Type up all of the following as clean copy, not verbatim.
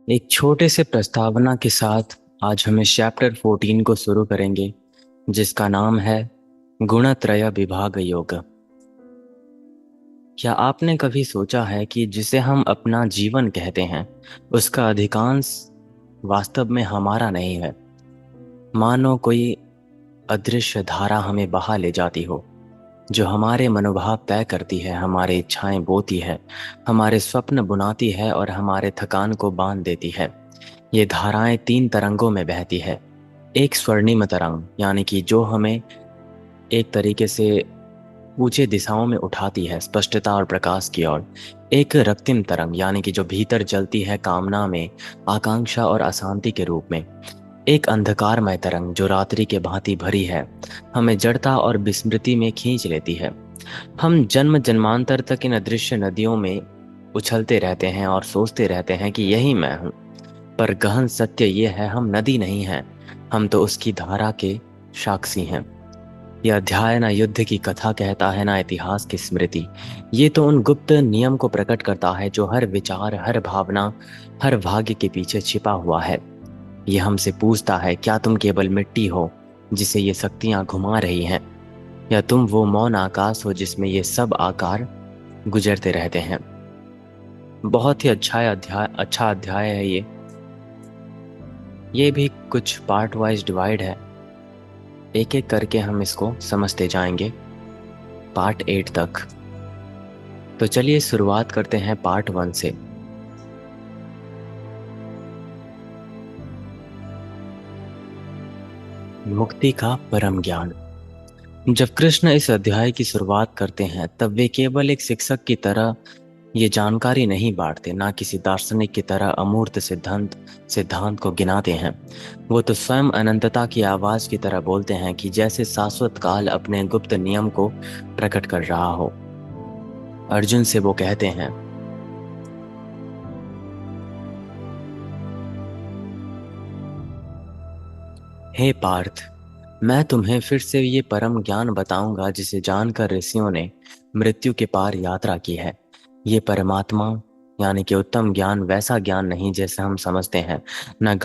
एक छोटे से प्रस्तावना के साथ आज हम इस चैप्टर 14 को शुरू करेंगे, जिसका नाम है गुणत्रय विभाग योग। क्या आपने कभी सोचा है कि जिसे हम अपना जीवन कहते हैं उसका अधिकांश वास्तव में हमारा नहीं है। मानो कोई अदृश्य धारा हमें बहा ले जाती हो, जो हमारे मनोभाव तय करती है, हमारे इच्छाएं बोती है, हमारे स्वप्न बुनाती है और हमारे थकान को बांध देती है। ये धाराएं तीन तरंगों में बहती है। एक स्वर्णिम तरंग, यानी कि जो हमें एक तरीके से ऊंचे दिशाओं में उठाती है, स्पष्टता और प्रकाश की ओर। एक रक्तिम तरंग, यानी कि जो भीतर जलती है, कामना में, आकांक्षा और अशांति के रूप में। एक अंधकारमय तरंग जो रात्रि के भांति भरी है, हमें जड़ता और विस्मृति में खींच लेती है। हम जन्म जन्मांतर तक इन अदृश्य नदियों में उछलते रहते हैं और सोचते रहते हैं कि यही मैं हूँ। पर गहन सत्य ये है, हम नदी नहीं हैं, हम तो उसकी धारा के साक्षी हैं। यह अध्याय ना युद्ध की कथा कहता है, ना इतिहास की स्मृति। ये तो उन गुप्त नियम को प्रकट करता है जो हर विचार, हर भावना, हर भाग्य के पीछे छिपा हुआ है। ये हमसे पूछता है, क्या तुम केवल मिट्टी हो जिसे ये शक्तियां घुमा रही हैं, या तुम वो मौन आकाश हो जिसमें ये सब आकार गुजरते रहते हैं। बहुत ही अच्छा अध्याय है ये। ये भी कुछ पार्ट वाइज डिवाइड है। एक एक करके हम इसको समझते जाएंगे पार्ट 8 तक। तो चलिए शुरुआत करते हैं पार्ट 1 से। मुक्ति का परम ज्ञान। जब कृष्ण इस अध्याय की शुरुआत करते हैं, तब वे केवल एक शिक्षक की तरह ये जानकारी नहीं बांटते, ना किसी दार्शनिक की तरह अमूर्त सिद्धांत सिद्धांत को गिनाते हैं। वो तो स्वयं अनंतता की आवाज की तरह बोलते हैं, कि जैसे शाश्वत काल अपने गुप्त नियम को प्रकट कर रहा हो। अर्जुन से वो कहते हैं, हे पार्थ, मैं तुम्हें फिर से ये परम ज्ञान बताऊंगा जिसे जानकर ऋषियों ने मृत्यु के पार यात्रा की है। ये परमात्मा यानी कि उत्तम ज्ञान वैसा ज्ञान नहीं जैसे हम समझते हैं। न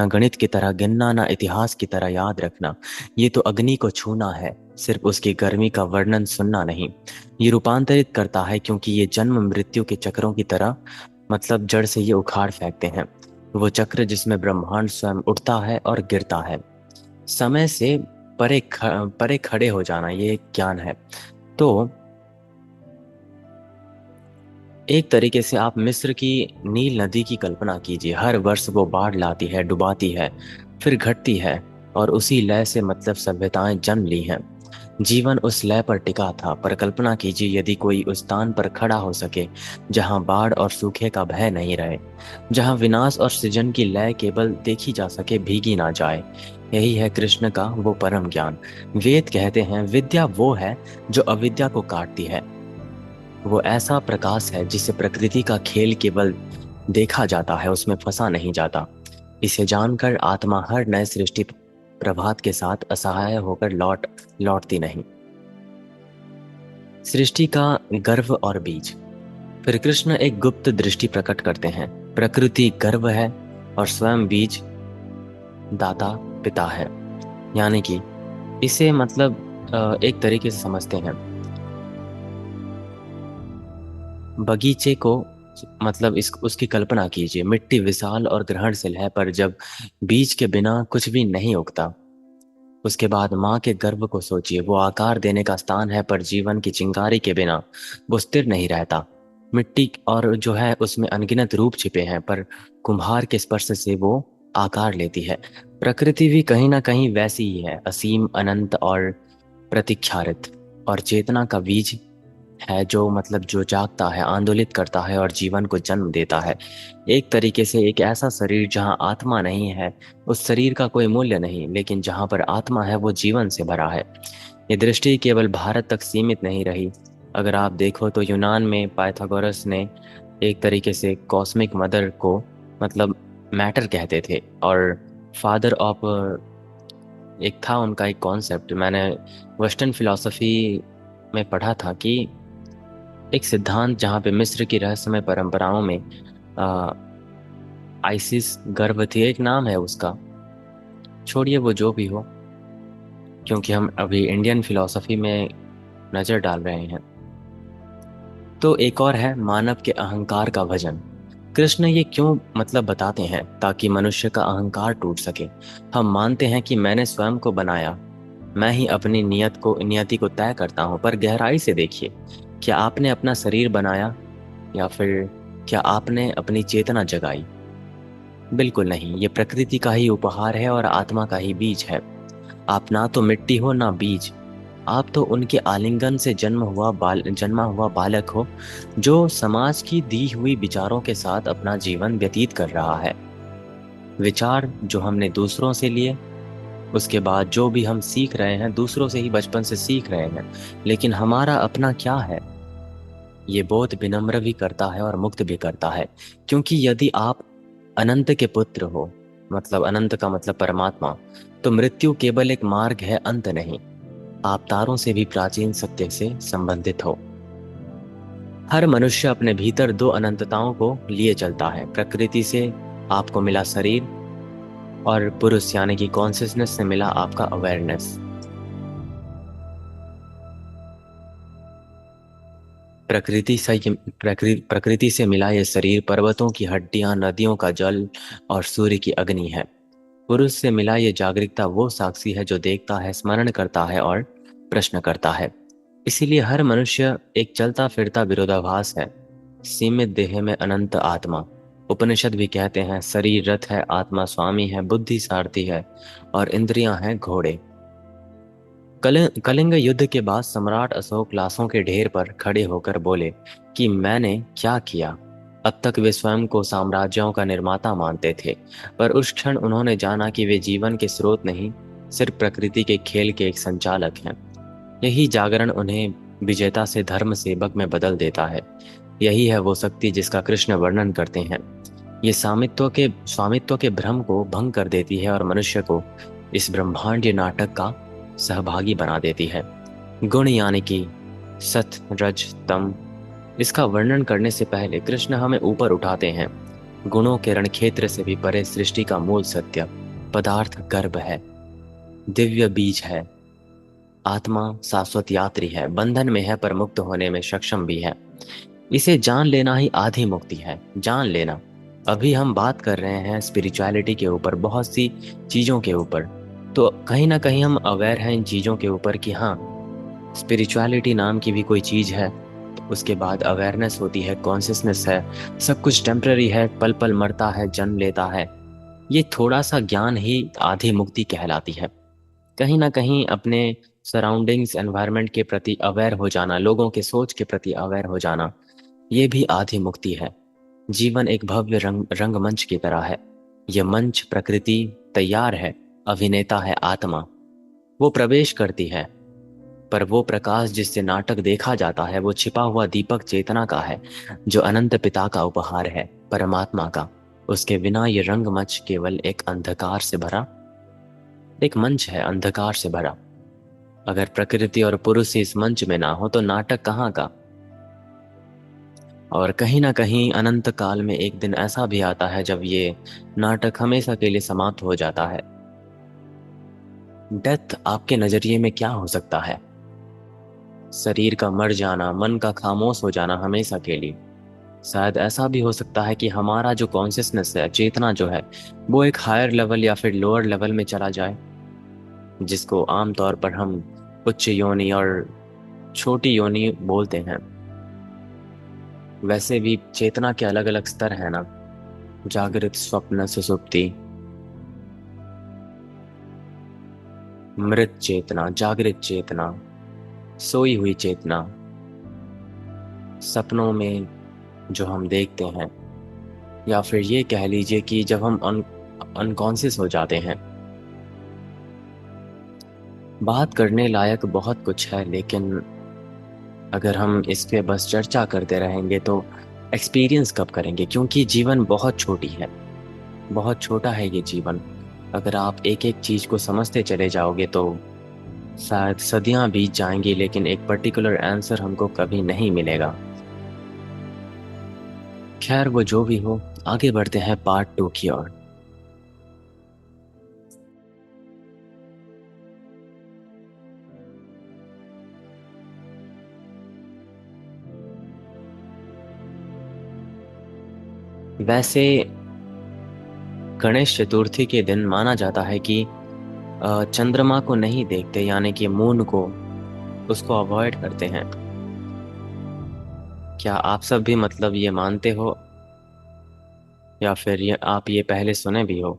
गणित की तरह गिनना, न इतिहास की तरह याद रखना। ये तो अग्नि को छूना है, सिर्फ उसकी गर्मी का वर्णन सुनना नहीं। ये रूपांतरित करता है, क्योंकि ये जन्म मृत्यु के चक्रों की तरह, मतलब जड़ से ये उखाड़ फेंकते हैं। वो चक्र जिसमें ब्रह्मांड स्वयं उठता है और गिरता है। समय से परे खड़े हो जाना, ये एक ज्ञान है। तो एक तरीके से आप मिस्र की नील नदी की कल्पना कीजिए। हर वर्ष वो बाढ़ लाती है, डुबाती है, फिर घटती है, और उसी लय से मतलब सभ्यताएं जन्म ली हैं। जीवन उस लय पर टिका था। पर कल्पना कीजिए, यदि कोई उस स्थान पर खड़ा हो सके जहां बाढ़ और सूखे का भय नहीं रहे, जहां विनाश और सृजन की लय केवल देखी जा सके, भीगी ना जाए। यही है कृष्ण का वो परम ज्ञान। वेद कहते हैं, विद्या वो है जो अविद्या को काटती है। वो ऐसा प्रकाश है जिसे प्रकृति का खेल केवल देखा जाता है, उसमें फंसा नहीं जाता। इसे जानकर आत्मा हर नए सृष्टि प्रभात के साथ असहाय होकर लौटती नहीं। सृष्टि का गर्भ और बीज। फिर कृष्ण एक गुप्त दृष्टि प्रकट करते हैं। प्रकृति गर्भ है और स्वयं बीज दाता पिता है। यानी कि इसे मतलब एक तरीके से समझते हैं, बगीचे को, मतलब इस उसकी कल्पना कीजिए। मिट्टी विशाल और ग्रहणशील है, पर जब बीज के बिना कुछ भी नहीं उगता। उसके बाद माँ के गर्भ को सोचिए, वो आकार देने का स्थान है, पर जीवन की चिंगारी के बिना वो स्थिर नहीं रहता। मिट्टी और जो है उसमें अनगिनत रूप छिपे हैं, पर कुम्हार के स्पर्श से वो आकार लेती है। प्रकृति भी कहीं ना कहीं वैसी ही है, असीम, अनंत और प्रतीक्षारित। और चेतना का बीज है, जो मतलब जो जागता है, आंदोलित करता है और जीवन को जन्म देता है। एक तरीके से एक ऐसा शरीर जहां आत्मा नहीं है, उस शरीर का कोई मूल्य नहीं, लेकिन जहां पर आत्मा है वो जीवन से भरा है। ये दृष्टि केवल भारत तक सीमित नहीं रही। अगर आप देखो तो यूनान में पाइथागोरस ने एक तरीके से कॉस्मिक मदर को मतलब मैटर कहते थे, और फादर ऑफ, एक था उनका एक कॉन्सेप्ट, मैंने वेस्टर्न फिलॉसफी में पढ़ा था कि एक सिद्धांत जहाँ पे मिस्र की रहस्यमय परंपराओं में आ, आइसिस गर्भ थी, एक नाम है उसका। छोड़िए वो जो भी हो, क्योंकि हम अभी इंडियन फिलॉसफी में नजर डाल रहे हैं। तो एक और है मानव के अहंकार का भजन। कृष्ण ये क्यों मतलब बताते हैं, ताकि मनुष्य का अहंकार टूट सके। हम मानते हैं कि मैंने स्वयं को बनाया, मैं ही अपनी नियति को तय करता हूं, पर गहराई से देखिए, क्या आपने अपना शरीर बनाया, या फिर क्या आपने अपनी चेतना जगाई? बिल्कुल नहीं, ये प्रकृति का ही उपहार है और आत्मा का ही बीज है। आप ना तो मिट्टी हो ना बीज, आप तो उनके आलिंगन से जन्मा हुआ बालक हो, जो समाज की दी हुई विचारों के साथ अपना जीवन व्यतीत कर रहा है। विचार जो हमने दूसरों से लिए, उसके बाद जो भी हम सीख रहे हैं दूसरों से ही बचपन से सीख रहे हैं, लेकिन हमारा अपना क्या है? ये बोध विनम्र भी करता है और मुक्त भी करता है। क्योंकि यदि आप अनंत के पुत्र हो, मतलब अनंत का मतलब परमात्मा, तो मृत्यु केवल एक मार्ग है, अंत नहीं। आप तारों से भी प्राचीन सत्य से संबंधित हो। हर मनुष्य अपने भीतर दो अनंतताओं को लिए चलता है। प्रकृति से आपको मिला शरीर, और पुरुष यानी कि कॉन्शियसनेस से मिला आपका अवेयरनेस। प्रकृति से मिला ये शरीर पर्वतों की हड्डियां, नदियों का जल और सूर्य की अग्नि है। पुरुष से मिला ये जागरूकता वो साक्षी है जो देखता है, स्मरण करता है और प्रश्न करता है। इसीलिए हर मनुष्य एक चलता फिरता विरोधाभास है। सीमित देह में अनंत आत्मा। उपनिषद भी कहते हैं, शरीर रथ है, आत्मा स्वामी है, बुद्धि सारथी है और इंद्रियां हैं घोड़े। कलिंग युद्ध के बाद सम्राट अशोक लाशों के ढेर पर खड़े होकर बोले कि मैंने क्या किया। अब तक वे स्वयं को साम्राज्यों का निर्माता मानते थे, पर उस क्षण उन्होंने जाना कि वे जीवन के स्रोत नहीं, सिर्फ प्रकृति के खेल के एक संचालक हैं। यही जागरण उन्हें विजेता से धर्म सेवक में बदल देता है। यही है वो शक्ति जिसका कृष्ण वर्णन करते हैं। ये स्वामित्व के भ्रम को भंग कर देती है और मनुष्य को इस ब्रह्मांडीय नाटक का सहभागी बना देती है। गुण यानी कि सत, रज, तम, इसका वर्णन करने से पहले कृष्ण हमें ऊपर उठाते हैं। गुणों के रणक्षेत्र से भी परे सृष्टि का मूल सत्य पदार्थ गर्भ है, दिव्य बीज है। आत्मा शाश्वत यात्री है, बंधन में है पर मुक्त होने में सक्षम भी है। इसे जान लेना ही आधी मुक्ति है, जान लेना। अभी हम बात कर रहे हैं स्पिरिचुअलिटी के ऊपर, बहुत सी चीज़ों के ऊपर। तो कहीं ना कहीं हम अवेयर हैं इन चीज़ों के ऊपर कि हाँ, स्पिरिचुअलिटी नाम की भी कोई चीज़ है। तो उसके बाद अवेयरनेस होती है, कॉन्शियसनेस है। सब कुछ टेम्पररी है, पल पल मरता है, जन्म लेता है। ये थोड़ा सा ज्ञान ही आधी मुक्ति कहलाती है। कहीं ना कहीं अपने सराउंडिंग्स, एनवायरनमेंट के प्रति अवेयर हो जाना, लोगों के सोच के प्रति अवेयर हो जाना, ये भी आधी मुक्ति है। जीवन एक भव्य रंगमंच की तरह है। यह मंच प्रकृति तैयार है, अभिनेता है आत्मा। वो प्रवेश करती है, पर वो प्रकाश जिससे नाटक देखा जाता है वो छिपा हुआ दीपक चेतना का है, जो अनंत पिता का उपहार है, परमात्मा का। उसके बिना ये रंगमंच केवल एक मंच है, अंधकार से भरा। अगर प्रकृति और पुरुष इस मंच में ना हो तो नाटक कहाँ का। और कहीं ना कहीं अनंत काल में एक दिन ऐसा भी आता है जब ये नाटक हमेशा के लिए समाप्त हो जाता है। डेथ आपके नजरिए में क्या हो सकता है? शरीर का मर जाना, मन का खामोश हो जाना हमेशा के लिए। शायद ऐसा भी हो सकता है कि हमारा जो कॉन्शियसनेस है, चेतना जो है, वो एक हायर लेवल या फिर लोअर लेवल में चला जाए, जिसको आमतौर पर हम उच्च योनि और छोटी योनि बोलते हैं। वैसे भी चेतना के अलग अलग स्तर हैं ना, जागृत, स्वप्न, सुषुप्ति, मृत चेतना, जागृत चेतना, सोई हुई चेतना, सपनों में जो हम देखते हैं, या फिर ये कह लीजिए कि जब हम अनकॉन्शियस हो जाते हैं। बात करने लायक बहुत कुछ है, लेकिन अगर हम इस पे बस चर्चा करते रहेंगे तो एक्सपीरियंस कब करेंगे? क्योंकि जीवन बहुत छोटी है, बहुत छोटा है ये जीवन। अगर आप एक एक चीज को समझते चले जाओगे तो शायद सदियां बीत जाएंगी, लेकिन एक पर्टिकुलर आंसर हमको कभी नहीं मिलेगा। खैर वो जो भी हो, आगे बढ़ते हैं पार्ट 2 की ओर। वैसे गणेश चतुर्थी के दिन माना जाता है कि चंद्रमा को नहीं देखते, यानी कि मून को, उसको अवॉइड करते हैं। क्या आप सब भी मतलब ये मानते हो, या फिर ये आप ये पहले सुने भी हो?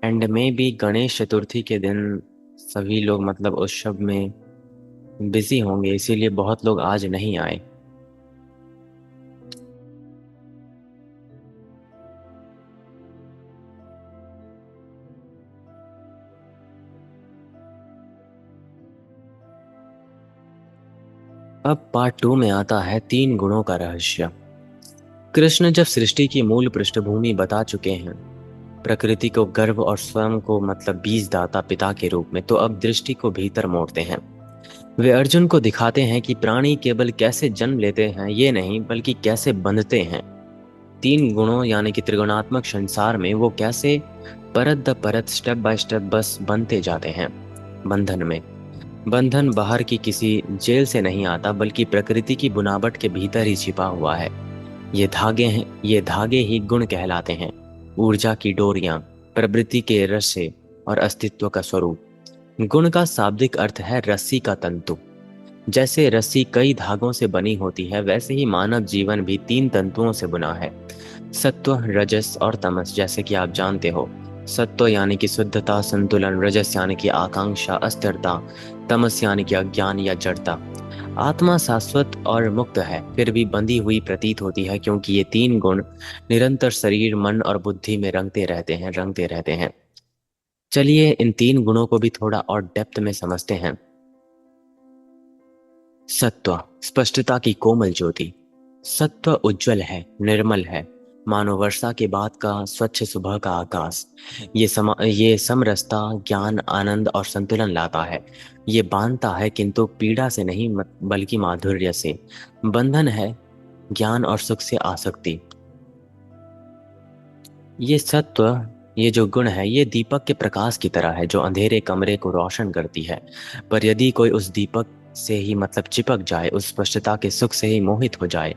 एंड में भी गणेश चतुर्थी के दिन सभी लोग मतलब उत्सव में बिजी होंगे, इसीलिए बहुत लोग आज नहीं आए। अब पार्ट 2 में आता है 3 गुणों का रहस्य। कृष्ण जब सृष्टि की मूल पृष्ठभूमि बता चुके हैं, प्रकृति को गर्भ और स्वयं को मतलब बीज दाता पिता के रूप में, तो अब दृष्टि को भीतर मोड़ते हैं। वे अर्जुन को दिखाते हैं कि प्राणी केवल कैसे जन्म लेते हैं ये नहीं, बल्कि कैसे बंधते हैं। 3 गुणों यानी कि त्रिगुणात्मक संसार में वो कैसे परत द परत, स्टेप बाय स्टेप बस बनते जाते हैं बंधन में। बंधन बाहर की किसी जेल से नहीं आता, बल्कि प्रकृति की बुनावट के भीतर ही छिपा हुआ है। ये धागे ही गुण कहलाते हैं। ऊर्जा की डोरियां, प्रवृत्ति के रस्से और अस्तित्व का स्वरूप। गुण का शाब्दिक अर्थ है रस्सी का तंतु। जैसे रस्सी कई धागों से बनी होती है, वैसे ही मानव जीवन भी 3 तंतुओं से बुना है, सत्व, रजस और तमस। जैसे कि आप जानते हो, सत्व यानी कि शुद्धता, संतुलन, रजस यानी कि आकांक्षा, अस्थिरता, तमस यानी कि अज्ञान या जड़ता। आत्मा शाश्वत और मुक्त है, फिर भी बंधी हुई प्रतीत होती है, क्योंकि ये 3 गुण निरंतर शरीर, मन और बुद्धि में रंगते रहते हैं। चलिए इन 3 गुणों को भी थोड़ा और डेप्थ में समझते हैं। सत्व, स्पष्टता की कोमल ज्योति। सत्व उज्जवल है, निर्मल है, मानो वर्षा के बाद का स्वच्छ सुबह का आकाश। ये समरसता, ज्ञान, आनंद और संतुलन लाता है। ये बांधता है, किंतु पीड़ा से नहीं, बल्कि माधुर्य से। बंधन है ज्ञान और सुख से आसक्ति। ये सत्व, ये जो गुण है, ये दीपक के प्रकाश की तरह है, जो अंधेरे कमरे को रोशन करती है। पर यदि कोई उस दीपक से ही मतलब चिपक जाए, उस स्पष्टता के सुख से ही मोहित हो जाए,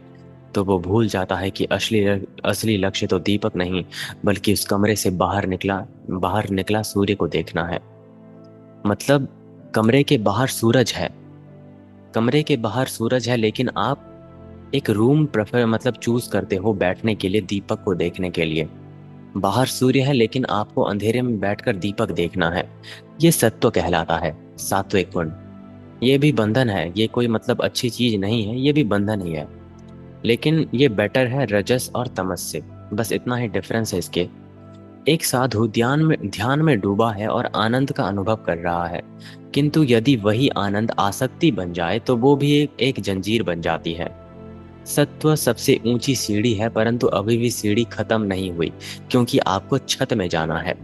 तो वो भूल जाता है कि असली असली लक्ष्य तो दीपक नहीं, बल्कि उस कमरे से बाहर निकला सूर्य को देखना है। मतलब कमरे के बाहर सूरज है, कमरे के बाहर सूरज है, लेकिन आप एक रूम प्रेफर मतलब चूज करते हो बैठने के लिए, दीपक को देखने के लिए। बाहर सूर्य है, लेकिन आपको अंधेरे में बैठकर दीपक देखना है। ये सत्व कहलाता है, सात्विक गुण। ये भी बंधन है, ये कोई मतलब अच्छी चीज नहीं है, ये भी बंधन ही है, लेकिन ये बेटर है रजस और तमस से। बस इतना ही डिफरेंस है इसके। एक साधु ध्यान में डूबा है और आनंद का अनुभव कर रहा है, किंतु यदि वही आनंद आसक्ति बन जाए, तो वो भी एक जंजीर बन जाती है। सत्व सबसे ऊंची सीढ़ी है, परंतु अभी भी सीढ़ी खत्म नहीं हुई, क्योंकि आपको छत में जाना है।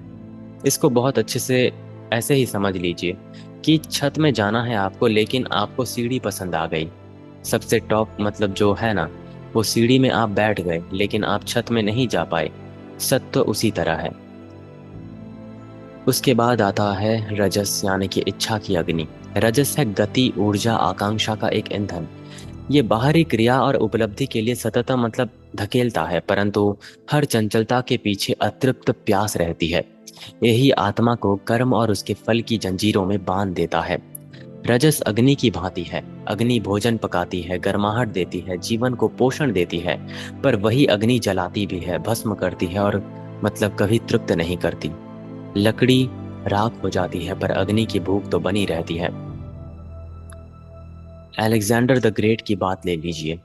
इसको बहुत अच्छे से ऐसे ही समझ लीजिए कि छत में जाना है आपको, लेकिन आपको सीढ़ी पसंद आ गई। सबसे टॉप मतलब जो है ना, वो सीढ़ी में आप बैठ गए, लेकिन आप छत में नहीं जा पाए। सत्व उसी तरह है। उसके बाद आता है रजस, यानी कि इच्छा की अग्नि। रजस है गति, ऊर्जा, आकांक्षा का एक ईंधन। ये बाहरी क्रिया और उपलब्धि के लिए सतत मतलब धकेलता है, परंतु हर चंचलता के पीछे अतृप्त प्यास रहती है। यही आत्मा को कर्म और उसके फल की जंजीरों में बांध देता है। रजस अग्नि की भांति है। अग्नि भोजन पकाती है, गर्माहट देती है, जीवन को पोषण देती है, पर वही अग्नि जलाती भी है, भस्म करती है और मतलब कभी तृप्त नहीं करती। लकड़ी राख हो जाती है, पर अग्नि की भूख तो बनी रहती है। अलेक्जेंडर द ग्रेट की बात ले लीजिए।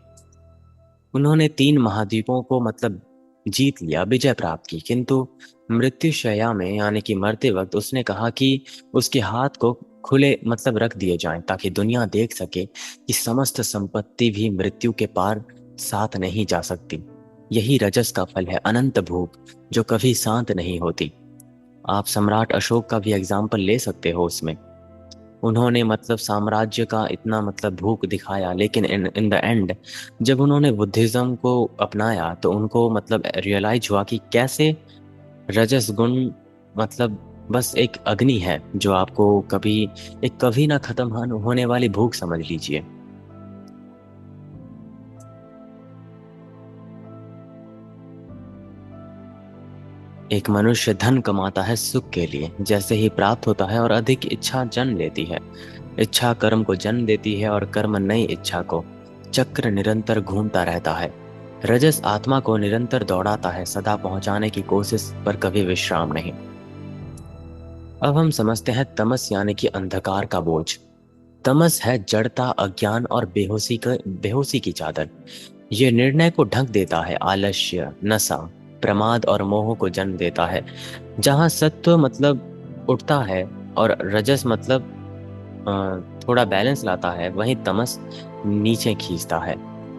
उन्होंने 3 महाद्वीपों को मतलब जीत लिया, विजय प्राप्त की, किंतु मृत्युशैया में यानी कि मरते वक्त उसने कहा कि उसके हाथ को खुले मतलब रख दिए जाएं, ताकि दुनिया देख सके कि समस्त संपत्ति भी मृत्यु के पार साथ नहीं जा सकती। यही रजस का फल है, अनंत भूख जो कभी शांत नहीं होती। आप सम्राट अशोक का भी एग्जाम्पल ले सकते हो उसमें। उन्होंने मतलब साम्राज्य का इतना मतलब भूख दिखाया, लेकिन इन इन द एंड जब उन्होंने बुद्धिज्म को अपनाया तो उनको मतलब रियलाइज हुआ कि कैसे रजस गुण मतलब बस एक अग्नि है जो आपको कभी एक कभी ना खत्म होने वाली भूख समझ लीजिए। एक मनुष्य धन कमाता है सुख के लिए, जैसे ही प्राप्त होता है और अधिक इच्छा जन्म लेती है। इच्छा कर्म को जन्म देती है और कर्म नई इच्छा को। चक्र निरंतर घूमता रहता है। रजस आत्मा को निरंतर दौड़ाता है, सदा पहुंचाने की कोशिश पर कभी विश्राम नहीं। अब हम समझते हैं तमस यानी कि अंधकार का बोझ। तमस है जड़ता, अज्ञान और बेहोशी की चादर। ये निर्णय को ढक देता है, आलस्य, नशा, प्रमाद और मोह को जन्म देता है। जहाँ सत्व मतलब उठता है और रजस मतलब थोड़ा बैलेंस लाता है, वहीं तमस नीचे खींचता है।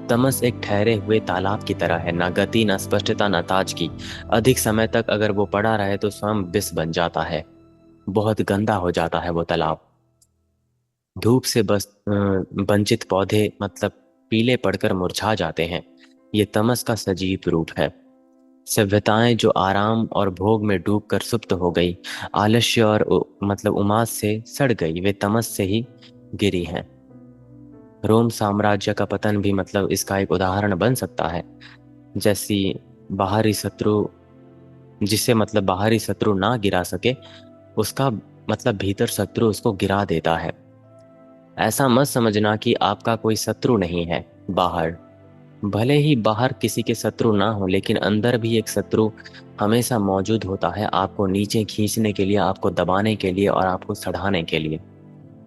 तमस एक ठहरे हुए तालाब की तरह है, ना गति, ना स्पष्टता, ना ताजगी। अधिक समय तक अगर वो पड़ा रहे तो स्वयं विष बन जाता है। बहुत गंदा हो जाता है वो तालाब। धूप से बस वंचित पौधे मतलब पीले पड़कर मुरझा जाते हैं। ये तमस का सजीव रूप है। सभ्यताएं जो आराम और भोग में डूबकर सुप्त हो गई, आलस्य और मतलब उमाद से सड़ गई, वे तमस से ही गिरी हैं। रोम साम्राज्य का पतन भी मतलब इसका एक उदाहरण बन सकता है। जैसी बाहरी शत्रु जिसे मतलब बाहरी शत्रु ना गिरा सके, उसका मतलब भीतर शत्रु उसको गिरा देता है। ऐसा मत समझना कि आपका कोई शत्रु नहीं है बाहर। भले ही बाहर किसी के शत्रु ना हो, लेकिन अंदर भी एक शत्रु हमेशा मौजूद होता है, आपको नीचे खींचने के लिए, आपको दबाने के लिए और आपको सड़ाने के लिए।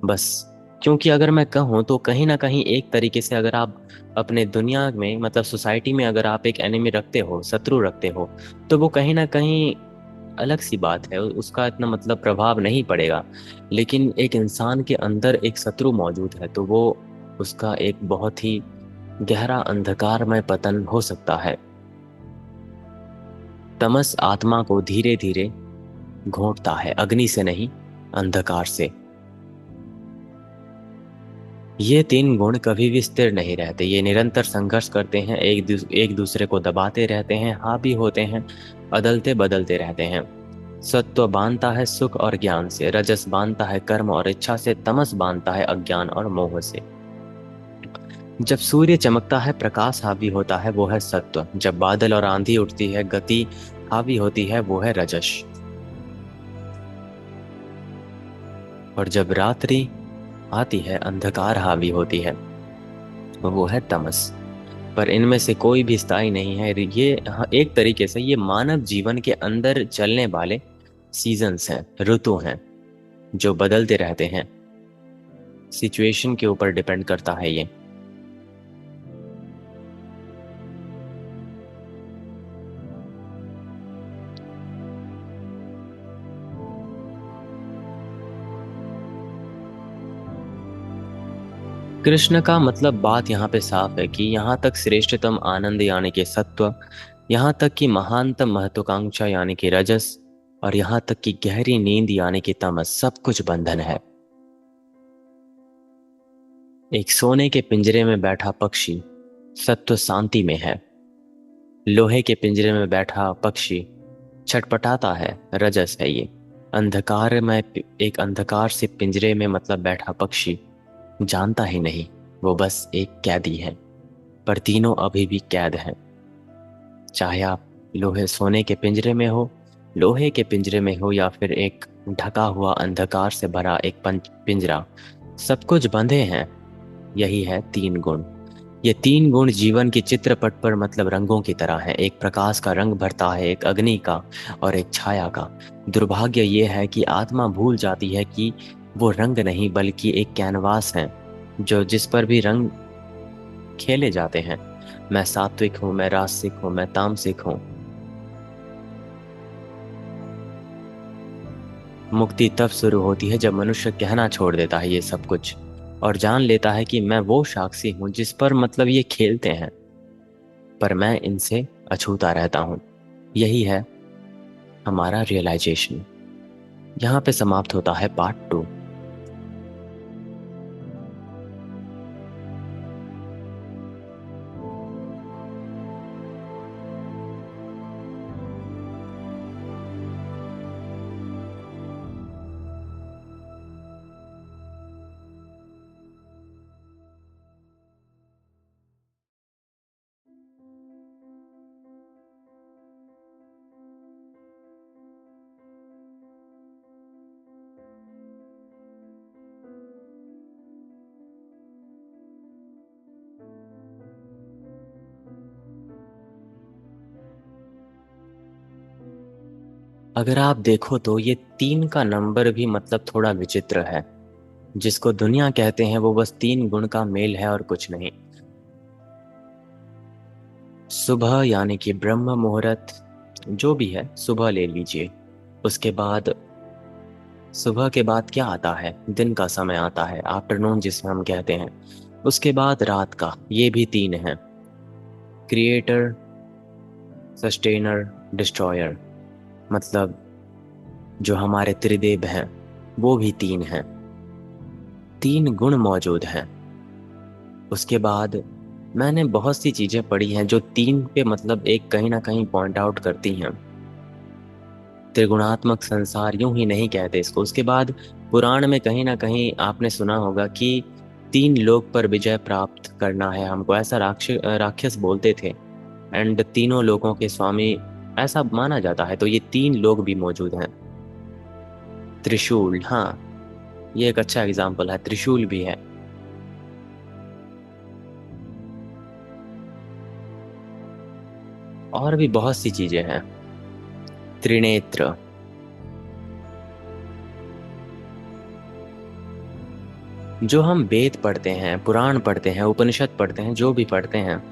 बस क्योंकि अगर मैं कहूँ तो कहीं ना कहीं एक तरीके से अगर आप अपने दुनिया में मतलब सोसाइटी में अगर आप एक एनिमी रखते हो, शत्रु रखते हो, तो वो कहीं ना कहीं अलग सी बात है, उसका इतना मतलब प्रभाव नहीं पड़ेगा। लेकिन एक इंसान के अंदर एक शत्रु मौजूद है तो वो उसका एक बहुत ही गहरा अंधकार में पतन हो सकता है। तमस आत्मा को धीरे धीरे घोंटता है, अग्नि से नहीं, अंधकार से। ये तीन गुण कभी भी स्थिर नहीं रहते, ये निरंतर संघर्ष करते हैं, एक दूसरे को दबाते रहते हैं, हावी होते हैं, अदलते बदलते रहते हैं। सत्व बांधता है सुख और ज्ञान से, रजस बांधता है कर्म और इच्छा से, तमस बांधता है अज्ञान और मोह से। जब सूर्य चमकता है, प्रकाश हावी होता है, वो है सत्व। जब बादल और आंधी उठती है, गति हावी होती है, वो है रजस। और जब रात्रि आती है, अंधकार हावी होती है, वो है तमस। पर इनमें से कोई भी स्थायी नहीं है। ये एक तरीके से ये मानव जीवन के अंदर चलने वाले सीजन्स हैं, ऋतु हैं, जो बदलते रहते हैं। सिचुएशन के ऊपर डिपेंड करता है ये। कृष्ण का मतलब बात यहाँ पे साफ है कि यहाँ तक श्रेष्ठतम आनंद यानी कि सत्व, यहाँ तक कि महानतम महत्वाकांक्षा यानी कि रजस, और यहाँ तक कि गहरी नींद यानी कि तमस, सब कुछ बंधन है। एक सोने के पिंजरे में बैठा पक्षी सत्व शांति में है। लोहे के पिंजरे में बैठा पक्षी छटपटाता है, रजस है ये। अंधकार में एक अंधकार से पिंजरे में मतलब बैठा पक्षी जानता ही नहीं, वो बस एक कैदी है। पर तीनों अभी भी कैद हैं। चाहे आप लोहे सोने के पिंजरे में हो, लोहे के पिंजरे में हो, या फिर एक ढका हुआ अंधकार से भरा एक पिंजरा, सब कुछ बंधे हैं। यही है तीन गुण। ये तीन गुण जीवन के चित्रपट पर मतलब रंगों की तरह है। एक प्रकाश का रंग भरता है, एक अग्नि का और एक छाया का। दुर्भाग्य ये है कि आत्मा भूल जाती है कि वो रंग नहीं बल्कि एक कैनवास है, जो जिस पर भी रंग खेले जाते हैं। मैं सात्विक हूँ, मैं रासिक हूँ, मैं तामसिक हूँ। मुक्ति तब शुरू होती है जब मनुष्य कहना छोड़ देता है ये सब कुछ और जान लेता है कि मैं वो साक्षी हूँ जिस पर मतलब ये खेलते हैं, पर मैं इनसे अछूता रहता हूँ। यही है हमारा रियलाइजेशन। यहाँ पे समाप्त होता है पार्ट 2। अगर आप देखो तो ये 3 का नंबर भी मतलब थोड़ा विचित्र है। जिसको दुनिया कहते हैं वो बस 3 गुण का मेल है और कुछ नहीं। सुबह यानी कि ब्रह्म मुहूर्त, जो भी है सुबह ले लीजिए। उसके बाद सुबह के बाद क्या आता है, दिन का समय आता है, आफ्टरनून जिसे हम कहते हैं। उसके बाद रात का, ये भी 3 है। क्रिएटर, सस्टेनर, डिस्ट्रॉयर, मतलब जो हमारे त्रिदेव हैं वो भी 3 हैं। 3 गुण मौजूद हैं। उसके बाद मैंने बहुत सी चीजें पढ़ी हैं जो 3 पे मतलब एक कहीं ना कहीं पॉइंट आउट करती हैं। त्रिगुणात्मक संसार यूं ही नहीं कहते इसको। उसके बाद पुराण में कहीं ना कहीं आपने सुना होगा कि 3 लोक पर विजय प्राप्त करना है हमको, ऐसा राक्षस बोलते थे। एंड तीनों लोगों के स्वामी ऐसा माना जाता है, तो ये 3 लोग भी मौजूद हैं। त्रिशूल, हाँ, ये एक अच्छा एग्जाम्पल है, त्रिशूल भी है। और भी बहुत सी चीजें हैं। त्रिनेत्र, जो हम वेद पढ़ते हैं, पुराण पढ़ते हैं, उपनिषद पढ़ते हैं, जो भी पढ़ते हैं,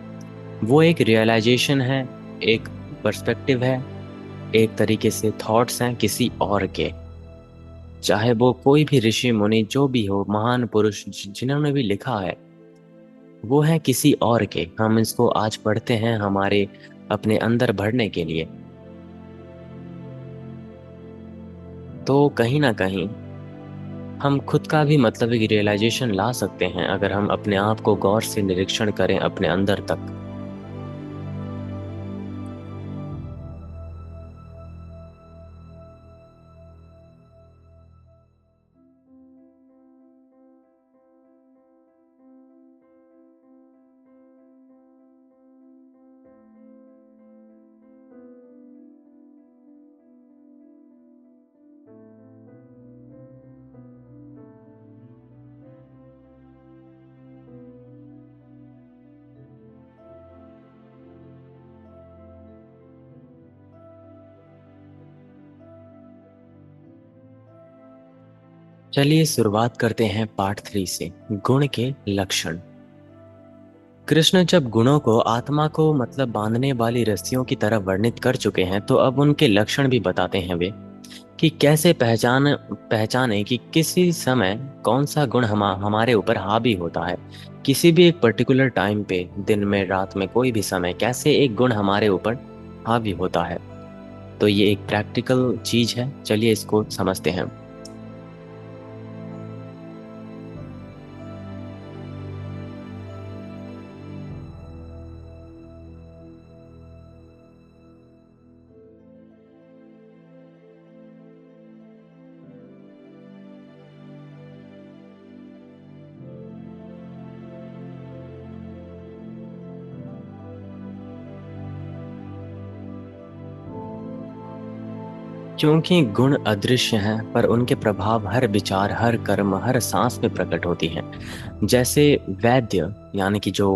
वो एक रियलाइजेशन है, एक पर्सपेक्टिव है, एक तरीके से थॉट्स हैं किसी और के। चाहे वो कोई भी ऋषि मुनि जो भी हो, महान पुरुष जिन्होंने भी लिखा है, वो है किसी और के। हम इसको आज पढ़ते हैं हमारे अपने अंदर भरने के लिए। तो कहीं ना कहीं हम खुद का भी मतलब एक रियलाइजेशन ला सकते हैं अगर हम अपने आप को गौर से निरीक्षण करें अपने अंदर तक। चलिए शुरुआत करते हैं पार्ट 3 से, गुण के लक्षण। कृष्ण जब गुणों को आत्मा को मतलब बांधने वाली रस्सियों की तरह वर्णित कर चुके हैं, तो अब उनके लक्षण भी बताते हैं वे, कि कैसे पहचाने कि किसी समय कौन सा गुण हमारे ऊपर हावी होता है। किसी भी एक पर्टिकुलर टाइम पे, दिन में, रात में, कोई भी समय, कैसे एक गुण हमारे ऊपर हावी होता है। तो ये एक प्रैक्टिकल चीज है, चलिए इसको समझते हैं। क्योंकि गुण अदृश्य हैं, पर उनके प्रभाव हर विचार, हर कर्म, हर सांस में प्रकट होती हैं। जैसे वैद्य, यानी कि जो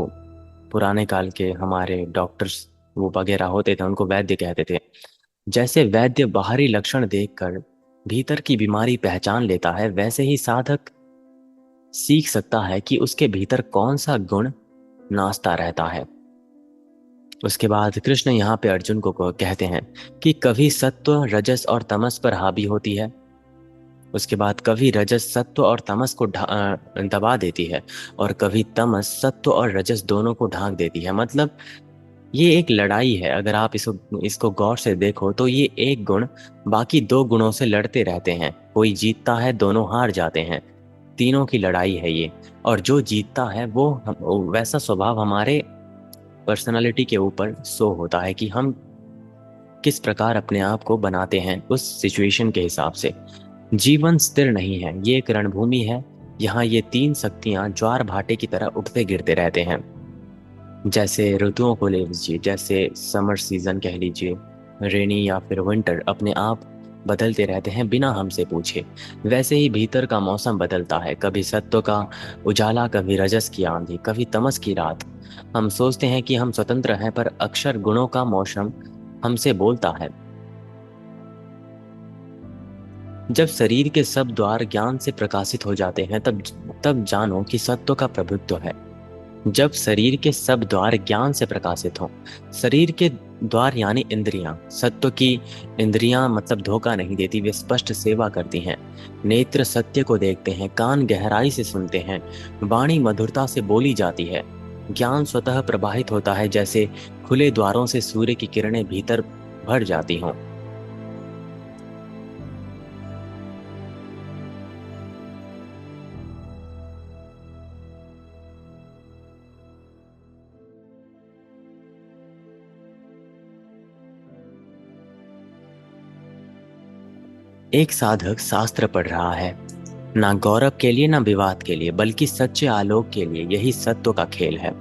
पुराने काल के हमारे डॉक्टर्स वो वगैरह होते थे, उनको वैद्य कहते थे। जैसे वैद्य बाहरी लक्षण देखकर भीतर की बीमारी पहचान लेता है, वैसे ही साधक सीख सकता है कि उसके भीतर कौन सा गुण नाचता रहता है। उसके बाद कृष्ण यहाँ पे अर्जुन को कहते हैं कि कभी सत्व, रजस और तमस पर हावी होती है। उसके बाद कभी रजस सत्व और तमस को दबा देती है, और कभी तमस सत्व और रजस दोनों को ढांक देती है। मतलब ये एक लड़ाई है। अगर आप इसको इसको गौर से देखो तो ये एक गुण बाकी 2 गुणों से लड़ते रहते हैं। कोई जीतता है, दोनों हार जाते हैं। तीनों की लड़ाई है ये। और जो जीतता है वो वैसा स्वभाव हमारे पर्सनालिटी के ऊपर शो होता है कि हम किस प्रकार अपने आप को बनाते हैं उस सिचुएशन के हिसाब से। जीवन स्थिर नहीं है, ये एक रणभूमि है। यहाँ ये 3 शक्तियां ज्वार भाटे की तरह उठते गिरते रहते हैं। जैसे ऋतुओं को ले लीजिए, जैसे समर सीजन कह लीजिए, रेनी या फिर विंटर, अपने आप बदलते रहते हैं बिना हमसे पूछे। वैसे ही भीतर का मौसम बदलता है, कभी सत्व का उजाला, कभी रजस की आंधी, कभी तमस की रात। हम सोचते हैं कि हम स्वतंत्र हैं, पर अक्षर गुणों का मौसम हमसे बोलता है। जब शरीर के सब द्वार ज्ञान से प्रकाशित हो जाते हैं, तब तब जानो कि सत्व का प्रभुत्व है। जब शरीर के सब द्वार ज्ञान से प्रकाशित हों, शरीर के द्वार यानी इंद्रियां, सत्व की इंद्रियां मतलब धोखा नहीं देती, वे स्पष्ट सेवा करती हैं। नेत्र सत्य को देखते हैं, कान गहराई से सुनते हैं, वाणी मधुरता से बोली जाती है। ज्ञान स्वतः प्रवाहित होता है, जैसे खुले द्वारों से सूर्य की किरणें भीतर भर जाती हों। एक साधक शास्त्र पढ़ रहा है, ना गौरव के लिए ना विवाद के लिए, बल्कि सच्चे आलोक के लिए। यही सत्व का खेल है।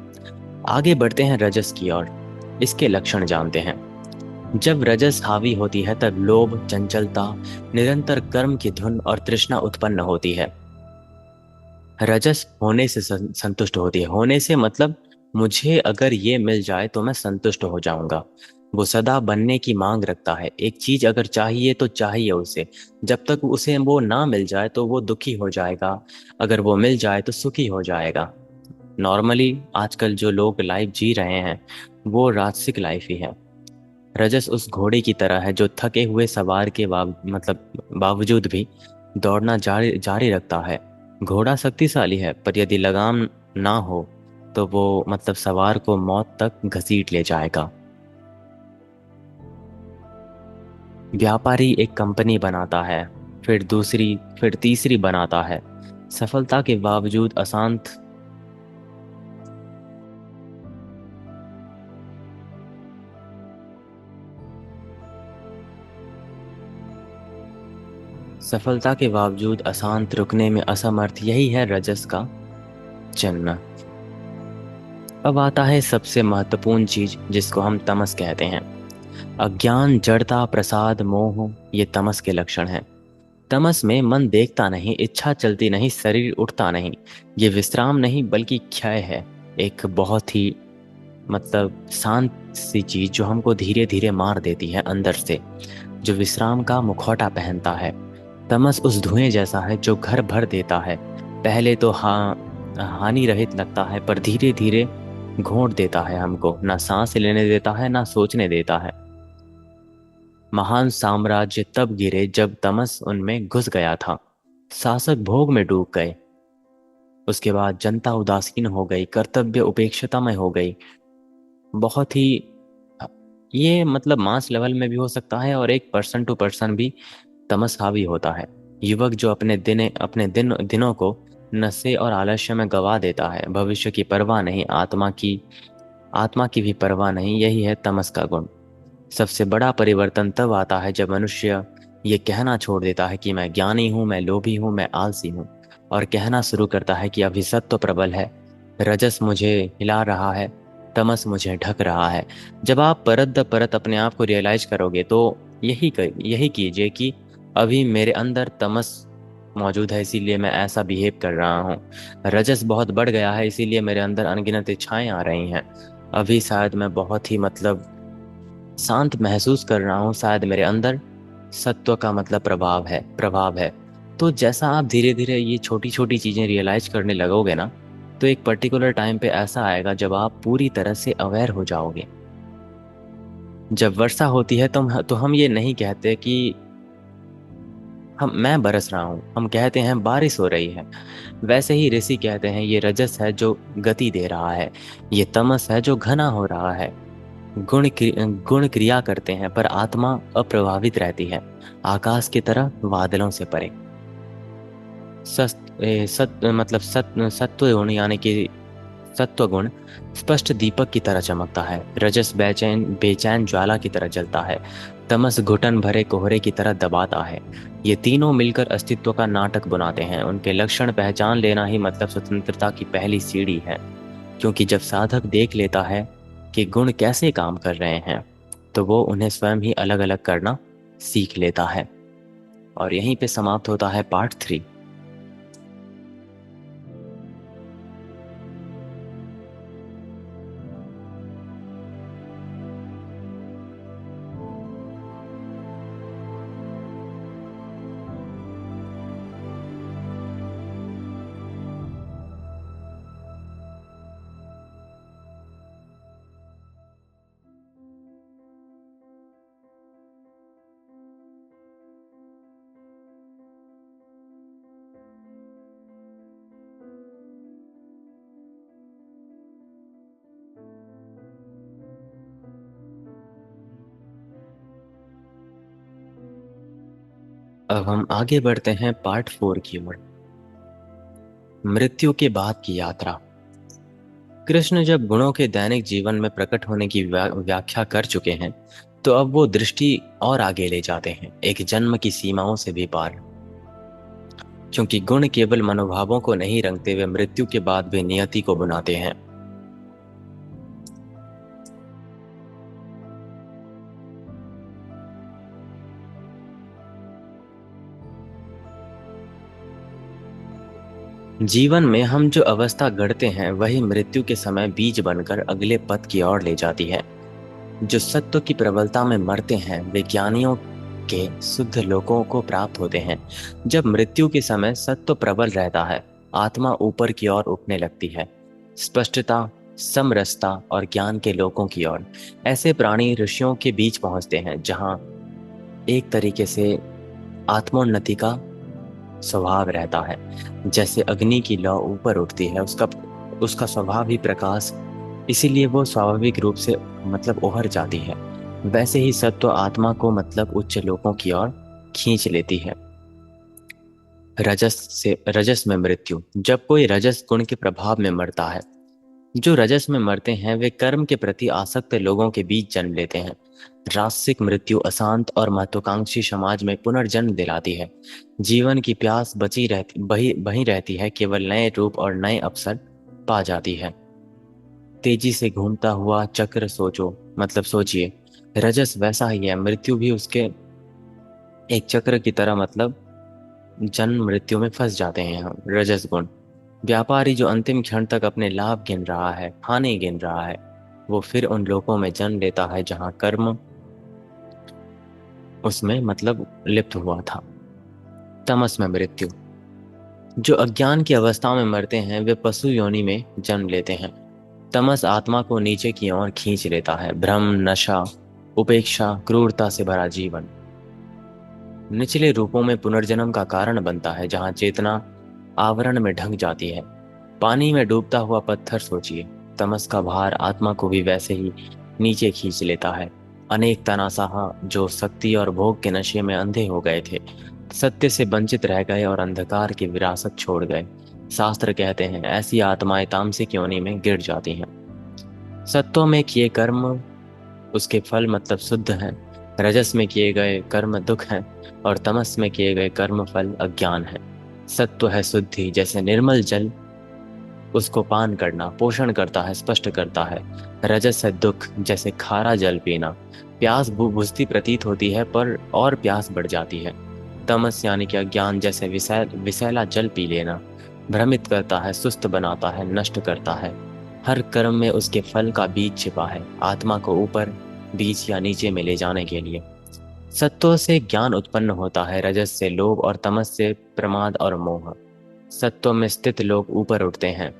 आगे बढ़ते हैं रजस की ओर। इसके लक्षण जानते हैं। जब रजस हावी होती है, तब लोभ, चंचलता, निरंतर कर्म की धुन और तृष्णा उत्पन्न होती है। रजस होने से संतुष्ट होती है। होने से मतलब मुझे अगर ये मिल जाए तो मैं संतुष्ट हो जाऊंगा। वो सदा बनने की मांग रखता है। एक चीज अगर चाहिए तो चाहिए उसे। जब तक उसे वो ना मिल जाए तो वो दुखी हो जाएगा। अगर वो मिल जाए तो सुखी हो जाएगा। नॉर्मली आजकल जो लोग लाइफ जी रहे हैं, वो राजसिक लाइफ ही है। रजस उस घोड़े की तरह है जो थके हुए सवार के बावजूद भी दौड़ना जारी जारी रखता है। घोड़ा शक्तिशाली है, पर यदि लगाम ना हो तो वो मतलब सवार को मौत तक घसीट ले जाएगा। व्यापारी एक कंपनी बनाता है, फिर दूसरी, फिर तीसरी बनाता है। सफलता के बावजूद अशांत सफलता के बावजूद अशांत, रुकने में असमर्थ, यही है रजस का जन्म। अब आता है सबसे महत्वपूर्ण चीज, जिसको हम तमस कहते हैं। अज्ञान, जड़ता, प्रसाद, मोह, ये तमस के लक्षण हैं। तमस में मन देखता नहीं, इच्छा चलती नहीं, शरीर उठता नहीं। ये विश्राम नहीं बल्कि क्षय है। एक बहुत ही मतलब शांत सी चीज जो हमको धीरे धीरे मार देती है अंदर से, जो विश्राम का मुखौटा पहनता है। तमस उस धुएं जैसा है जो घर भर देता है। पहले तो हानि रहित लगता है, पर धीरे धीरे घोंट देता है हमको। ना सांस लेने देता है, ना सोचने देता है। महान साम्राज्य तब गिरे जब तमस उनमें घुस गया था। शासक भोग में डूब गए। उसके बाद जनता उदासीन हो गई, कर्तव्य उपेक्षता में हो गई। बहुत ही ये मतलब मास लेवल में भी हो सकता है, और एक पर्सन टू पर्सन भी तमस हावी होता है। युवक जो अपने दिनों को नशे और आलस्य में गवा देता है। भविष्य की परवाह नहीं, आत्मा की भी परवाह नहीं। यही है तमस का गुण। सबसे बड़ा परिवर्तन तब आता है जब मनुष्य ये कहना छोड़ देता है कि मैं ज्ञानी हूँ, मैं लोभी हूँ, मैं आलसी हूँ, और कहना शुरू करता है कि अभी सत्व प्रबल है, रजस मुझे हिला रहा है, तमस मुझे ढक रहा है। जब आप परत दर परत अपने आप को रियलाइज करोगे, तो यही कीजिए कि अभी मेरे अंदर तमस मौजूद है, इसीलिए मैं ऐसा बिहेव कर रहा हूँ। रजस बहुत बढ़ गया है, इसीलिए मेरे अंदर अनगिनत इच्छाएं आ रही हैं। अभी शायद मैं बहुत ही मतलब शांत महसूस कर रहा हूँ, शायद मेरे अंदर सत्व का मतलब प्रभाव है। तो जैसा आप धीरे धीरे ये छोटी छोटी चीजें रियलाइज करने लगोगे ना, तो एक पर्टिकुलर टाइम पे ऐसा आएगा जब आप पूरी तरह से अवेयर हो जाओगे। जब वर्षा होती है तो हम ये नहीं कहते कि हम मैं बरस रहा हूँ, हम कहते हैं बारिश हो रही है। वैसे ही ऋषि कहते हैं ये रजस है जो गति दे रहा है, ये तमस है जो घना हो रहा है। गुण क्रिया करते हैं, पर आत्मा अप्रभावित रहती है, आकाश की तरह बादलों से परे। सत्व गुण यानी कि सत्व गुण स्पष्ट दीपक की तरह चमकता है। रजस बेचैन बेचैन ज्वाला की तरह जलता है। तमस घुटन भरे कोहरे की तरह दबाता है। ये तीनों मिलकर अस्तित्व का नाटक बनाते हैं। उनके लक्षण पहचान लेना ही मतलब स्वतंत्रता की पहली सीढ़ी है। क्योंकि जब साधक देख लेता है कि गुण कैसे काम कर रहे हैं, तो वो उन्हें स्वयं ही अलग अलग करना सीख लेता है। और यहीं पे समाप्त होता है पार्ट 3। अब हम आगे बढ़ते हैं पार्ट 4 की ओर। मृत्यु के बाद की यात्रा। कृष्ण जब गुणों के दैनिक जीवन में प्रकट होने की व्याख्या कर चुके हैं, तो अब वो दृष्टि और आगे ले जाते हैं, एक जन्म की सीमाओं से भी पार। क्योंकि गुण केवल मनोभावों को नहीं रंगते, वे मृत्यु के बाद भी नियति को बनाते हैं। जीवन में हम जो अवस्था गढ़ते हैं, वही मृत्यु के समय बीज बनकर अगले पथ की ओर ले जाती है। जो सत्व की प्रबलता में मरते हैं, वे ज्ञानियों के शुद्ध लोकों को प्राप्त होते हैं। जब मृत्यु के समय सत्व प्रबल रहता है, आत्मा ऊपर की ओर उठने लगती है, स्पष्टता, समरसता और ज्ञान के लोकों की ओर। ऐसे प्राणी ऋषियों के बीच पहुंचते हैं, जहां एक तरीके से आत्मोन्नति का स्वभाव रहता है। जैसे अग्नि की लौ ऊपर उठती है, उसका उसका स्वभाव ही प्रकाश, इसीलिए वो स्वाभाविक रूप से उभर जाती है। वैसे ही सत्व आत्मा को उच्च लोकों की ओर खींच लेती है। रजस में मृत्यु। जब कोई रजस गुण के प्रभाव में मरता है, जो रजस में मरते हैं, वे कर्म के प्रति आसक्त लोगों के बीच जन्म लेते हैं। रासिक मृत्यु अशांत और महत्वाकांक्षी समाज में पुनर्जन्म दिलाती है। जीवन की प्यास बची रहती बही बही रहती है, केवल नए रूप और नए अवसर पा जाती है। तेजी से घूमता हुआ चक्र सोचो, सोचिए, रजस वैसा ही है। मृत्यु भी उसके एक चक्र की तरह, जन्म मृत्यु में फंस जाते हैं हम। रजस गुण व्यापारी जो अंतिम क्षण तक अपने लाभ गिन रहा है, हानि गिन रहा है, वो फिर उन लोकों में जन्म लेता है जहां कर्म उसमें लिप्त हुआ था। तमस में मृत्यु। जो अज्ञान की अवस्था में मरते हैं, वे पशु योनि में जन्म लेते हैं। तमस आत्मा को नीचे की ओर खींच लेता है। भ्रम, नशा, उपेक्षा, क्रूरता से भरा जीवन निचले रूपों में पुनर्जन्म का कारण बनता है, जहां चेतना आवरण में ढंक जाती है। पानी में डूबता हुआ पत्थर सोचिए, तमस का भार आत्मा को भी वैसे ही नीचे खींच लेता है। अनेक तनाशाह जो शक्ति और भोग के नशे में अंधे हो गए थे, सत्य से वंचित रह गए और अंधकार की विरासत छोड़ गए। शास्त्र कहते हैं, ऐसी आत्माएं तामसिक योनि में गिर जाती हैं। सत्व में किए कर्म उसके फल शुद्ध हैं, रजस में किए गए कर्म दुख हैं, और तमस में किए गए कर्म फल अज्ञान है। सत्व है शुद्धि, जैसे निर्मल जल, उसको पान करना पोषण करता है, स्पष्ट करता है। रजस है दुख, जैसे खारा जल पीना, प्यास बुझती प्रतीत होती है पर और प्यास बढ़ जाती है। तमस यानी कि अज्ञान, जैसे विषैला जल पी लेना, भ्रमित करता है, सुस्त बनाता है, नष्ट करता है। हर कर्म में उसके फल का बीज छिपा है, आत्मा को ऊपर, बीच या नीचे में ले जाने के लिए। सत्व से ज्ञान उत्पन्न होता है, रजस से लोभ और तमस से प्रमाद और मोह। सत्व में स्थित लोग ऊपर उठते हैं,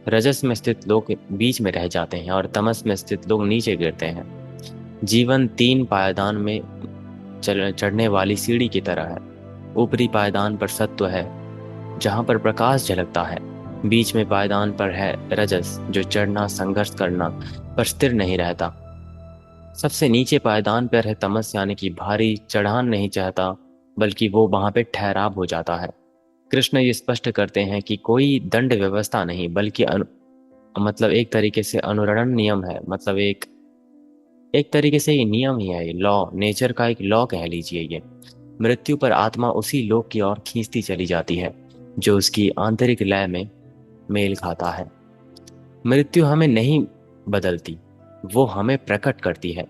रजस में स्थित लोग बीच में रह जाते हैं, और तमस में स्थित लोग नीचे गिरते हैं। जीवन 3 पायदान में चढ़ने वाली सीढ़ी की तरह है। ऊपरी पायदान पर सत्व है, जहां पर प्रकाश झलकता है। बीच में पायदान पर है रजस, जो चढ़ना, संघर्ष करना पर स्थिर नहीं रहता। सबसे नीचे पायदान पर है तमस, यानी कि भारी चढ़ान नहीं चाहता, बल्कि वो वहां पे ठहराव हो जाता है। कृष्ण ये स्पष्ट करते हैं कि कोई दंड व्यवस्था नहीं, बल्कि एक तरीके से अनुरण नियम है। एक एक तरीके से ये नियम ही है, ये लॉ, नेचर का एक लॉ कह लीजिए ये। मृत्यु पर आत्मा उसी लोक की ओर खींचती चली जाती है, जो उसकी आंतरिक लय में मेल खाता है। मृत्यु हमें नहीं बदलती, वो हमें प्रकट करती है।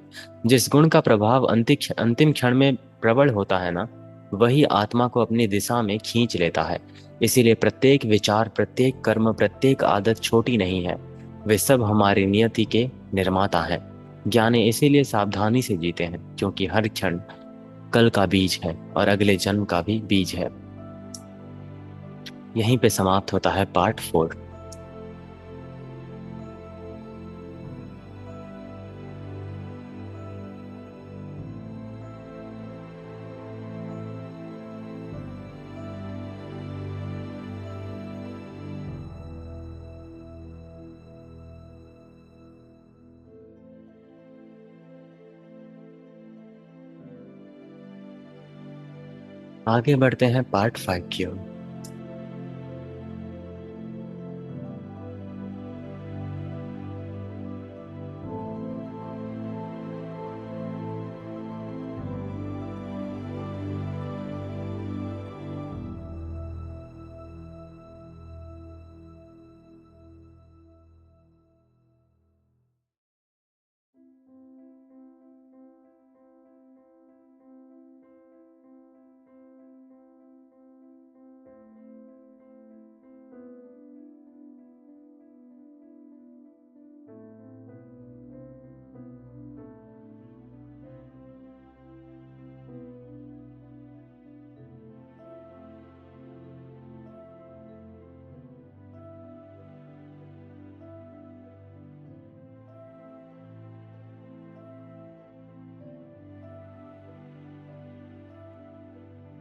जिस गुण का प्रभाव अंतिम क्षण में प्रबल होता है ना, वही आत्मा को अपनी दिशा में खींच लेता है। इसीलिए प्रत्येक विचार, प्रत्येक कर्म, प्रत्येक आदत छोटी नहीं है, वे सब हमारी नियति के निर्माता हैं। ज्ञानी इसीलिए सावधानी से जीते हैं, क्योंकि हर क्षण कल का बीज है और अगले जन्म का भी बीज है। यहीं पे समाप्त होता है पार्ट 4। आगे बढ़ते हैं पार्ट 5 की ओर।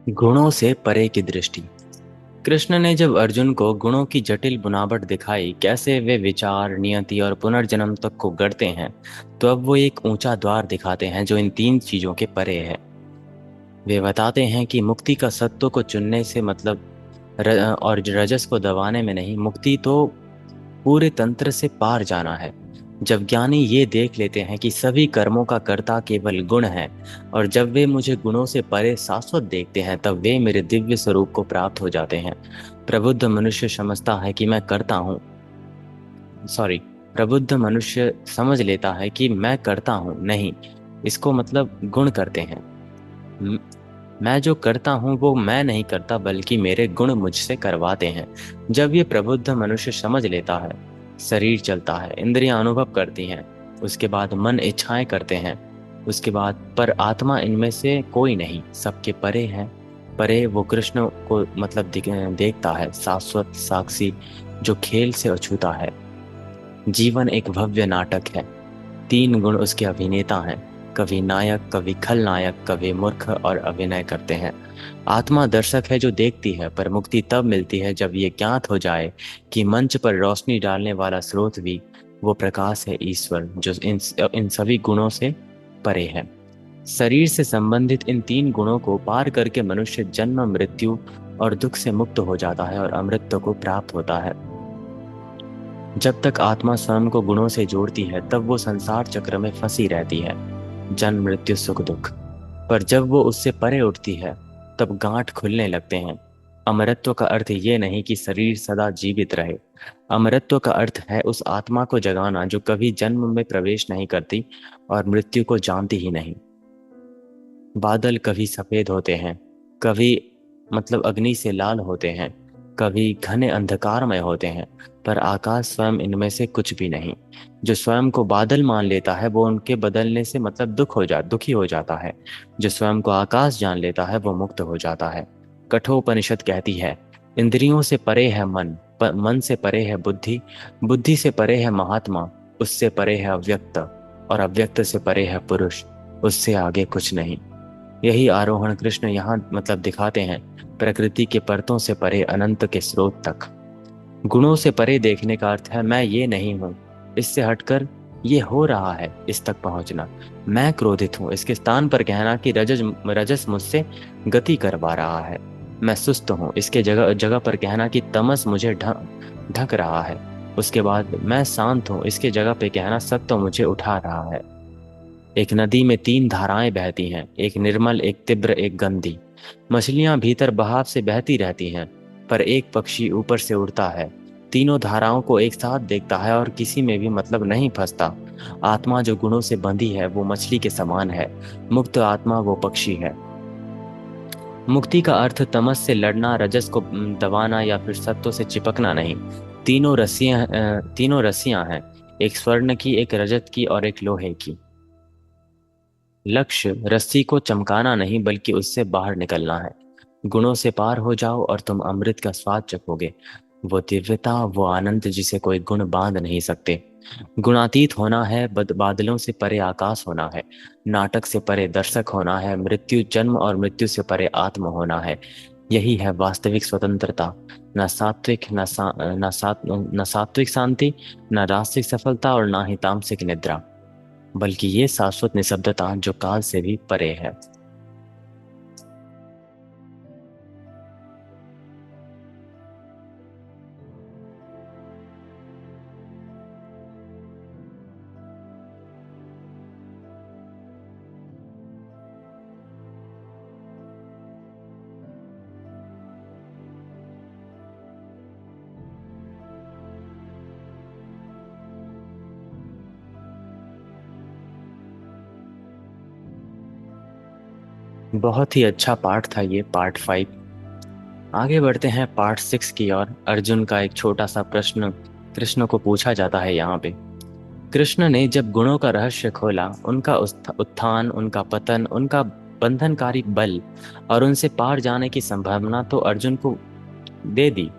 गुणों से परे की दृष्टि। कृष्ण ने जब अर्जुन को गुणों की जटिल बुनावट दिखाई, कैसे वे विचार, नियति और पुनर्जन्म तक को गढ़ते हैं, तो अब वो एक ऊंचा द्वार दिखाते हैं जो इन तीन चीजों के परे है। वे बताते हैं कि मुक्ति का सत्व को चुनने से मतलब और रजस को दबाने में नहीं, मुक्ति तो पूरे तंत्र से पार जाना है। जब ज्ञानी ये देख लेते हैं कि सभी कर्मों का कर्ता केवल गुण है, और जब वे मुझे गुणों से परे शाश्वत देखते हैं, तब वे मेरे दिव्य स्वरूप को प्राप्त हो जाते हैं। प्रबुद्ध मनुष्य समझता है कि मैं करता हूँ सॉरी प्रबुद्ध मनुष्य समझ लेता है कि मैं करता हूँ नहीं, इसको मतलब गुण करते हैं। म- मैं जो करता हूँ वो मैं नहीं करता, बल्कि मेरे गुण मुझसे करवाते हैं। जब ये प्रबुद्ध मनुष्य समझ लेता है, शरीर चलता है, इंद्रियां अनुभव करती हैं, उसके बाद मन इच्छाएं करते हैं, उसके बाद पर आत्मा इनमें से कोई नहीं, सबके परे है। परे वो कृष्ण को मतलब देखता है, शाश्वत साक्षी जो खेल से अछूता है। जीवन एक भव्य नाटक है। तीन गुण उसके अभिनेता हैं, कभी नायक, कभी खलनायक, कभी मूर्ख और अभिनय करते हैं। आत्मा दर्शक है जो देखती है, पर मुक्ति तब मिलती है जब ये ज्ञात हो जाए कि मंच पर रोशनी डालने वाला स्रोत भी वो प्रकाश है, ईश्वर, जो इन सभी गुणों से परे है। शरीर से संबंधित इन तीन गुणों को पार करके मनुष्य जन्म, मृत्यु और दुख से मुक्त हो जाता है और अमृत को प्राप्त होता है। जब तक आत्मा स्वयं को गुणों से जोड़ती है, तब वो संसार चक्र में फंसी रहती है, जन्म, मृत्यु, सुख, दुख। पर जब वो उससे परे उठती है, तब गांठ खुलने लगते हैं। अमरत्व का अर्थ ये नहीं कि शरीर सदा जीवित रहे। अमरत्व का अर्थ है उस आत्मा को जगाना जो कभी जन्म में प्रवेश नहीं करती और मृत्यु को जानती ही नहीं। बादल कभी सफेद होते हैं, कभी मतलब अग्नि से लाल होते हैं, कभी घने अंधकारमय होते हैं, पर आकाश स्वयं इनमें से कुछ भी नहीं। जो स्वयं को बादल मान लेता है वो उनके बदलने से मतलब दुखी हो जाता है। जो स्वयं को आकाश जान लेता है वो मुक्त हो जाता है। कठोपनिषद कहती है, इंद्रियों से परे है मन, मन से परे है बुद्धि, बुद्धि से परे है महात्मा, उससे परे है अव्यक्त, और अव्यक्त से परे है पुरुष, उससे आगे कुछ नहीं। यही आरोहण कृष्ण यहाँ मतलब दिखाते हैं, प्रकृति के परतों से परे अनंत के स्रोत तक। गुणों से परे देखने का अर्थ है मैं ये नहीं हूँ, इससे हटकर ये हो रहा है, इस तक पहुंचना। मैं क्रोधित हूँ, इसके स्थान पर कहना कि रजस मुझसे गति करवा रहा है। मैं सुस्त हूँ, इसके जगह जगह पर कहना कि तमस मुझे ढक रहा है। उसके बाद मैं शांत हूँ, इसके जगह पे कहना सत्य मुझे उठा रहा है। एक नदी में तीन धाराएं बहती हैं, एक निर्मल, एक तीव्र, एक गंदी। मछलियां भीतर बहाव से बहती रहती हैं, पर एक पक्षी ऊपर से उड़ता है, तीनों धाराओं को एक साथ देखता है और किसी में भी मतलब नहीं फंसता। आत्मा जो गुणों से बंधी है वो मछली के समान है, मुक्त आत्मा वो पक्षी है। मुक्ति का अर्थ तमस से लड़ना, रजस को दबाना या फिर सत्व से चिपकना नहीं। तीनों रस्सियां हैं, एक स्वर्ण की, एक रजत की और एक लोहे की। लक्ष्य रस्सी को चमकाना नहीं, बल्कि उससे बाहर निकलना है। गुणों से पार हो जाओ और तुम अमृत का स्वाद चखोगे, वो दिव्यता, वो आनंद जिसे कोई गुण बांध नहीं सकते। गुणातीत होना है, बादलों से परे आकाश होना है, नाटक से परे दर्शक होना है, मृत्यु, जन्म और मृत्यु से परे आत्म होना है। यही है वास्तविक स्वतंत्रता। न सात्विक न सा, न सात न सात्विक शांति, न रास्तिक सफलता और ना ही तामसिक निद्रा, बल्कि ये शाश्वत निस्तब्धता जो काल से भी परे है। बहुत ही अच्छा पार्ट था ये, पार्ट 5। आगे बढ़ते हैं पार्ट 6 की ओर। अर्जुन का एक छोटा सा प्रश्न कृष्ण को पूछा जाता है यहाँ पे। कृष्ण ने जब गुणों का रहस्य खोला, उनका उत्थान, उनका पतन, उनका बंधनकारी बल और उनसे पार जाने की संभावना तो अर्जुन को दे दी।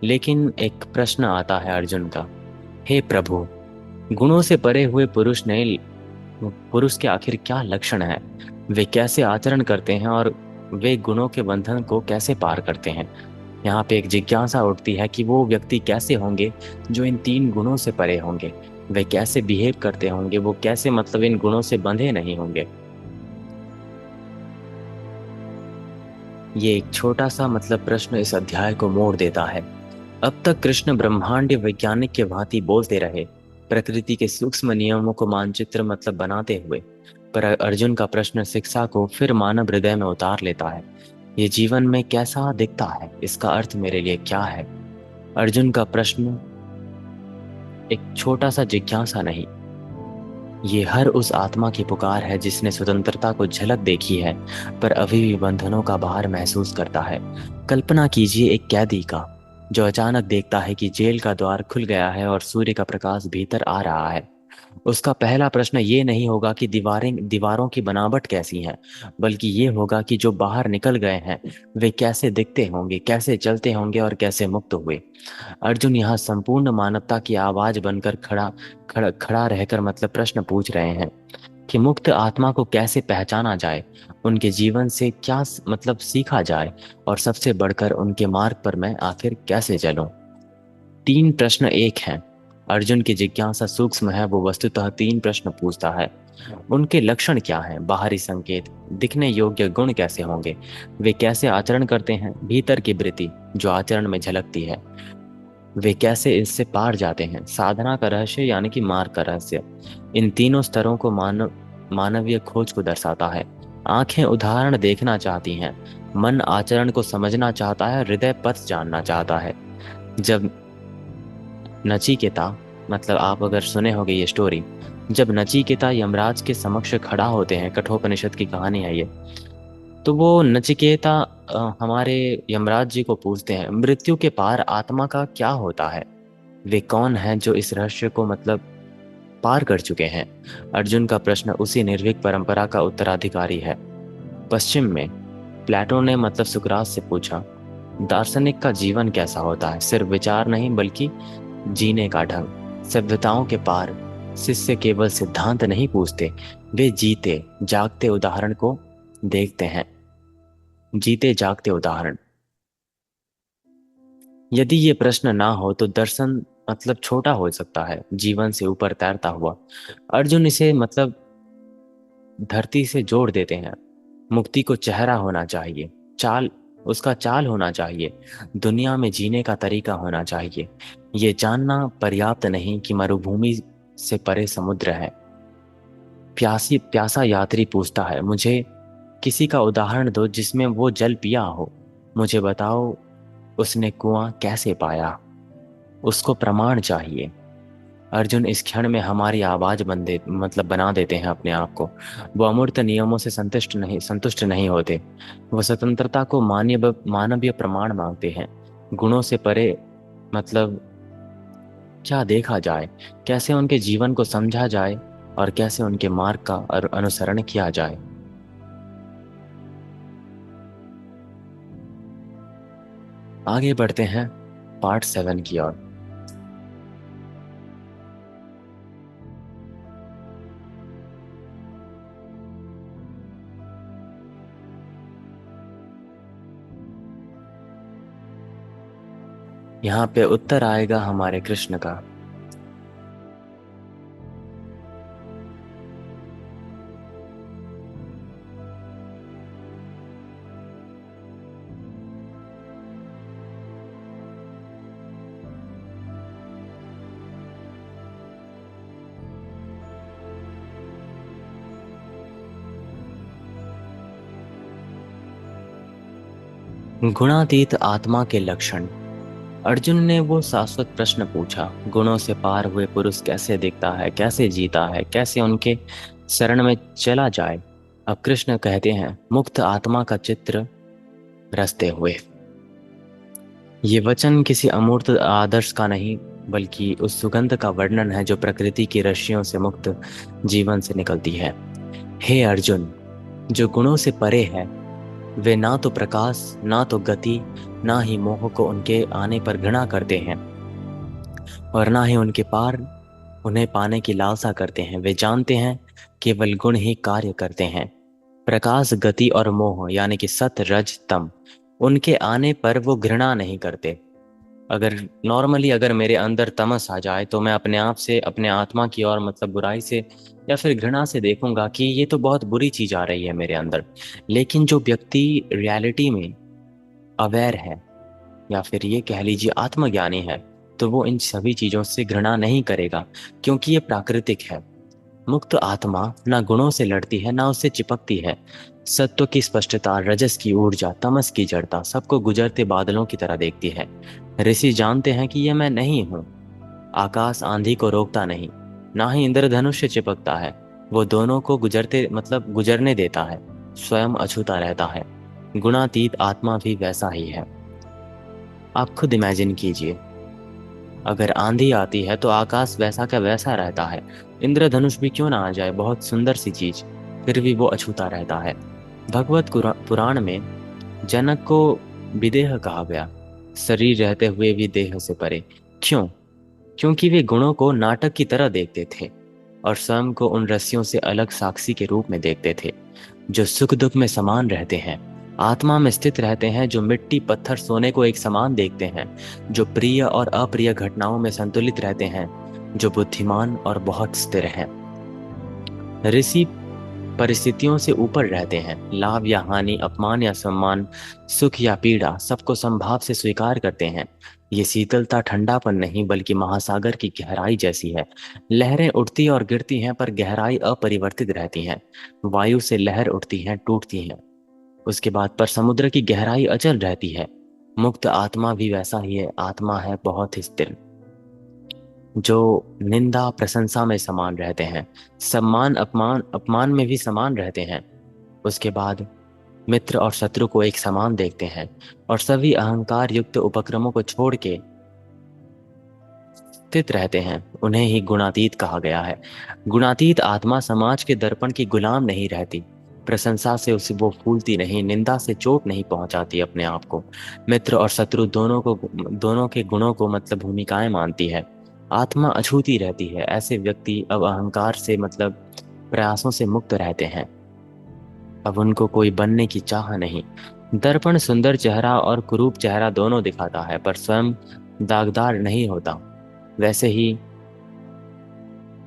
लेकिन एक प्रश्न आता है अर्जुन का, हे प्रभु, गुणों से परे हुए पुरुष के आखिर क्या लक्षण है? वे कैसे आचरण करते हैं और वे गुणों के बंधन को कैसे पार करते हैं? यहाँ पे एक जिज्ञासा उठती है कि वो व्यक्ति कैसे होंगे जो इन 3 गुणों से परे होंगे। वे कैसे बिहेव करते होंगे, वो कैसे मतलब इन गुणों से बंधे नहीं होंगे। ये एक छोटा सा मतलब प्रश्न इस अध्याय को मोड़ देता है। अब तक कृष्ण ब्रह्मांड वैज्ञानिक के भांति बोलते रहे, प्रकृति के सूक्ष्म नियमों को मानचित्र मतलब बनाते हुए। पर अर्जुन का प्रश्न शिक्षा को फिर मानव हृदय में उतार लेता है। ये जीवन में कैसा दिखता है, इसका अर्थ मेरे लिए क्या है? अर्जुन का प्रश्न एक छोटा सा जिज्ञासा नहीं, ये हर उस आत्मा की पुकार है जिसने स्वतंत्रता को झलक देखी है, पर अभी भी बंधनों का भार महसूस करता है। कल्पना कीजिए एक कैदी का, जो अचानक देखता है कि जेल का द्वार खुल गया है और सूर्य का प्रकाश भीतर आ रहा है। उसका पहला प्रश्न ये नहीं होगा कि दीवारों की बनावट कैसी है, बल्कि ये होगा कि जो बाहर निकल गए हैं वे कैसे दिखते होंगे, कैसे चलते होंगे और कैसे मुक्त हुए। अर्जुन यहाँ संपूर्ण मानवता की आवाज बनकर खड़ा रहकर मतलब प्रश्न पूछ रहे हैं कि मुक्त आत्मा को कैसे पहचाना जाए, उनके जीवन से क्या मतलब सीखा जाए, और सबसे बढ़कर उनके मार्ग पर मैं आखिर कैसे चलूं। 3 प्रश्न एक हैं। अर्जुन की जिज्ञासा सूक्ष्म है, वो वस्तुतः 3 प्रश्न पूछता है। उनके लक्षण क्या हैं? बाहरी संकेत, दिखने योग्य गुण कैसे होंगे, वे कैसे आचरण करते हैं, भीतर की वृत्ति जो आचरण में झलकती है, वे कैसे इससे पार जाते हैं, साधना का रहस्य यानी कि मार्ग का रहस्य। इन तीनों स्तरों को मानवीय खोज को दर्शाता है। आंखें उदाहरण देखना चाहती हैं, मन आचरण को समझना चाहता है, हृदय पथ जानना चाहता है। जब नचिकेता, मतलब आप अगर सुने होंगे ये स्टोरी, जब नचिकेता यमराज के समक्ष खड़ा होते हैं, कठोपनिषद की कहानी है ये, तो वो नचिकेता हमारे यमराज जी को पूछते हैं, मृत्यु के पार आत्मा का क्या होता है? वे कौन हैं जो इस रहस्य को मतलब पार कर चुके हैं? अर्जुन का प्रश्न उसी निर्भीक परंपरा का उत्तराधिकारी है। पश्चिम में प्लेटो ने मतलब सुकरात से पूछा, दार्शनिक का जीवन कैसा होता है? सिर्फ विचार नहीं बल्कि जीने का ढंग। सभ्यताओं के पार शिष्य केवल सिद्धांत नहीं पूछते, वे जीते जागते उदाहरण को देखते हैं। जीते जागते उदाहरण। यदि ये प्रश्न ना हो तो दर्शन मतलब छोटा हो सकता है, जीवन से ऊपर तैरता हुआ। अर्जुन इसे मतलब धरती से जोड़ देते हैं। मुक्ति को चेहरा होना चाहिए, चाल, उसका चाल होना चाहिए, दुनिया में जीने का तरीका होना चाहिए। ये जानना पर्याप्त नहीं कि मरुभूमि से परे समुद्र है। प्यासा यात्री पूछता है, मुझे किसी का उदाहरण दो जिसमें वो जल पिया हो। मुझे बताओ उसने कुआं कैसे पाया, उसको प्रमाण चाहिए। अर्जुन इस क्षण में हमारी आवाज मतलब बना देते हैं अपने आप को। वो अमूर्त नियमों से संतुष्ट नहीं होते। वो स्वतंत्रता को मानवीय प्रमाण मांगते हैं। गुणों से परे मतलब क्या देखा जाए, कैसे उनके जीवन को समझा जाए और कैसे उनके मार्ग का अनुसरण किया जाए। आगे बढ़ते हैं पार्ट 7 की ओर। यहाँ पे उत्तर आएगा हमारे कृष्ण का। गुणातीत आत्मा के लक्षण। अर्जुन ने वो शाश्वत प्रश्न पूछा, गुणों से पार हुए पुरुष कैसे दिखता है, कैसे जीता है, कैसे उनके शरण में चला जाए। अब कृष्ण कहते हैं, मुक्त आत्मा का चित्र रचते हुए। ये वचन किसी अमूर्त आदर्श का नहीं, बल्कि उस सुगंध का वर्णन है जो प्रकृति की रस्सियों से मुक्त जीवन से निकलती है। हे अर्जुन, जो गुणों से परे है, वे ना तो प्रकाश, ना तो गति, ना ही मोह को उनके आने पर घृणा करते हैं, और ना ही उनके पार उन्हें पाने की लालसा करते हैं। वे जानते हैं केवल गुण ही कार्य करते हैं। प्रकाश, गति और मोह यानी कि सत, रज, तम, उनके आने पर वो घृणा नहीं करते। अगर नॉर्मली अगर मेरे अंदर तमस आ जाए तो मैं अपने आप से, अपने आत्मा की ओर, मतलब बुराई से या फिर घृणा से देखूंगा कि ये तो बहुत बुरी चीज आ रही है मेरे अंदर। लेकिन जो व्यक्ति रियलिटी में अवेयर है, या फिर ये कह लीजिए आत्मज्ञानी है, तो वो इन सभी चीजों से घृणा नहीं करेगा, क्योंकि ये प्राकृतिक है। मुक्त आत्मा ना गुणों से लड़ती है, ना उससे चिपकती है। सत्व की स्पष्टता, रजस की ऊर्जा, तमस की जड़ता सबको गुजरते बादलों की तरह देखती है। ऋषि जानते हैं कि यह मैं नहीं हूं। आकाश आंधी को रोकता नहीं, ना ही इंद्रधनुष से चिपकता है। वो दोनों को गुजरते, मतलब गुजरने देता है, स्वयं अछूता रहता है। गुणातीत आत्मा भी वैसा ही है। आप खुद इमेजिन कीजिए, अगर आंधी आती है तो आकाश वैसा का वैसा रहता है। इंद्रधनुष भी क्यों ना आ जाए, बहुत सुंदर सी चीज, फिर भी वो अछूता रहता है। भगवत पुराण में जनक को विदेह कहा गया, शरीर रहते हुए भी देह से परे। क्यों? क्योंकि वे गुणों को नाटक की तरह देखते थे और स्वयं को उन रस्सियों से अलग साक्षी के रूप में देखते थे, जो सुख दुख में समान रहते हैं, आत्मा में स्थित रहते हैं, जो मिट्टी, पत्थर, सोने को एक समान देखते हैं, जो प्रिय और अप्रिय घटनाओं में संतुलित रहते हैं, जो बुद्धिमान और बहुत स्थिर हैं। ऋषि परिस्थितियों से ऊपर रहते हैं। लाभ या हानि, अपमान या सम्मान, सुख या पीड़ा, सबको समभाव से स्वीकार करते हैं। ये शीतलता ठंडापन नहीं, बल्कि महासागर की गहराई जैसी है। लहरें उठती और गिरती हैं, पर गहराई अपरिवर्तित रहती है। वायु से लहर उठती हैं, टूटती हैं, उसके बाद पर समुद्र की गहराई अचल रहती है। मुक्त आत्मा भी वैसा ही है। आत्मा है बहुत ही स्थिर, जो निंदा प्रशंसा में समान रहते हैं, सम्मान अपमान अपमान में भी समान रहते हैं। उसके बाद मित्र और शत्रु को एक समान देखते हैं, और सभी अहंकार युक्त उपक्रमों को छोड़ के स्थित रहते हैं। उन्हें ही गुणातीत कहा गया है। गुणातीत आत्मा समाज के दर्पण की गुलाम नहीं रहती। प्रशंसा से उसे वो फूलती नहीं, निंदा से चोट नहीं पहुंचाती अपने आप को। मित्र और शत्रु दोनों के गुणों को मतलब भूमिकाएं मानती है। आत्मा अछूती रहती है। ऐसे व्यक्ति अब अहंकार से, मतलब प्रयासों से मुक्त रहते हैं। अब उनको कोई बनने की चाह नहीं। दर्पण सुंदर चेहरा और कुरूप चेहरा दोनों दिखाता है, पर स्वयं दागदार नहीं होता। वैसे ही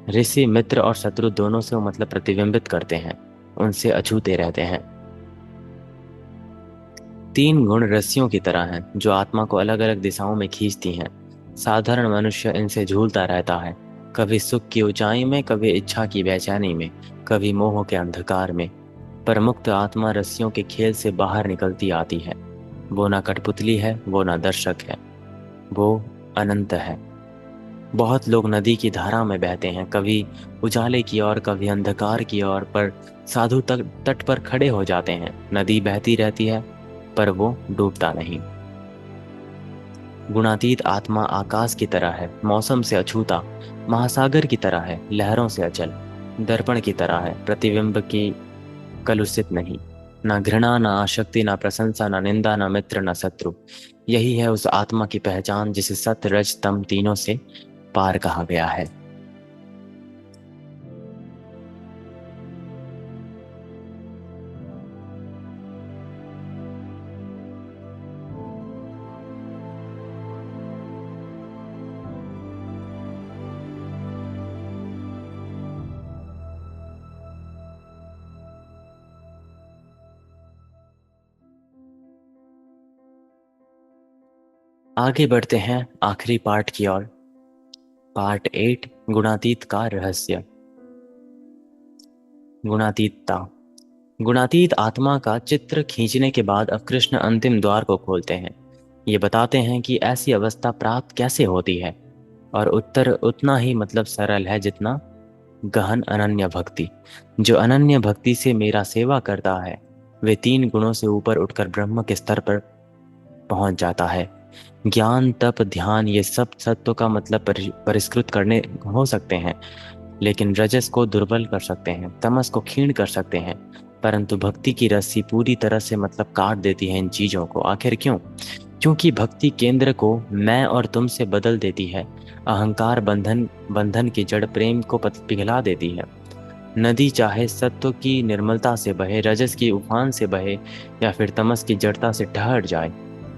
ऋषि मित्र और शत्रु दोनों से मतलब प्रतिबिंबित करते हैं, उनसे अछूते रहते हैं। तीन गुण रस्सियों की तरह हैं, जो आत्मा को अलग अलग दिशाओं में खींचती हैं। साधारण मनुष्य इनसे झूलता रहता है, कभी सुख की ऊंचाई में, कभी इच्छा की बेचैनी में, कभी मोह के अंधकार में। पर मुक्त आत्मा रस्सियों के खेल से बाहर निकलती आती है। वो ना कठपुतली है, वो ना दर्शक है, वो अनंत है। बहुत लोग नदी की धारा में बहते हैं, कभी उजाले की ओर, कभी अंधकार की ओर, पर साधु तक तट पर खड़े हो जाते हैं। नदी बहती रहती है, पर वो डूबता नहीं। गुणातीत आत्मा आकाश की तरह है, मौसम से अछूता, महासागर की तरह है, लहरों से अचल, दर्पण की तरह है, प्रतिबिंब की कलुषित नहीं। ना घृणा, ना आसक्ति, ना प्रशंसा, ना निंदा, ना मित्र, ना शत्रु। यही है उस आत्मा की पहचान, जिसे सत, रज, तम तीनों से पार कहा गया है। आगे बढ़ते हैं आखिरी पार्ट की ओर। पार्ट 8, गुणातीत का रहस्य। गुणातीतता। गुणातीत आत्मा का चित्र खींचने के बाद अब कृष्ण अंतिम द्वार को खोलते हैं। ये बताते हैं कि ऐसी अवस्था प्राप्त कैसे होती है, और उत्तर उतना ही मतलब सरल है जितना गहन अनन्य भक्ति। जो अनन्य भक्ति से मेरा सेवा करता है, वे 3 गुणों से ऊपर उठकर ब्रह्म के स्तर पर पहुंच जाता है। ज्ञान, तप, ध्यान, ये सब सत्व का मतलब परिष्कृत करने हो सकते हैं, लेकिन रजस को दुर्बल कर सकते हैं, तमस को क्षीण कर सकते हैं। परंतु भक्ति की रस्सी पूरी तरह से मतलब काट देती है इन चीजों को। आखिर क्यों? क्योंकि भक्ति केंद्र को मैं और तुम से बदल देती है। अहंकार बंधन बंधन की जड़ प्रेम को पिघला देती है। नदी चाहे सत्व की निर्मलता से बहे, रजस की उफान से बहे, या फिर तमस की जड़ता से ठहर जाए,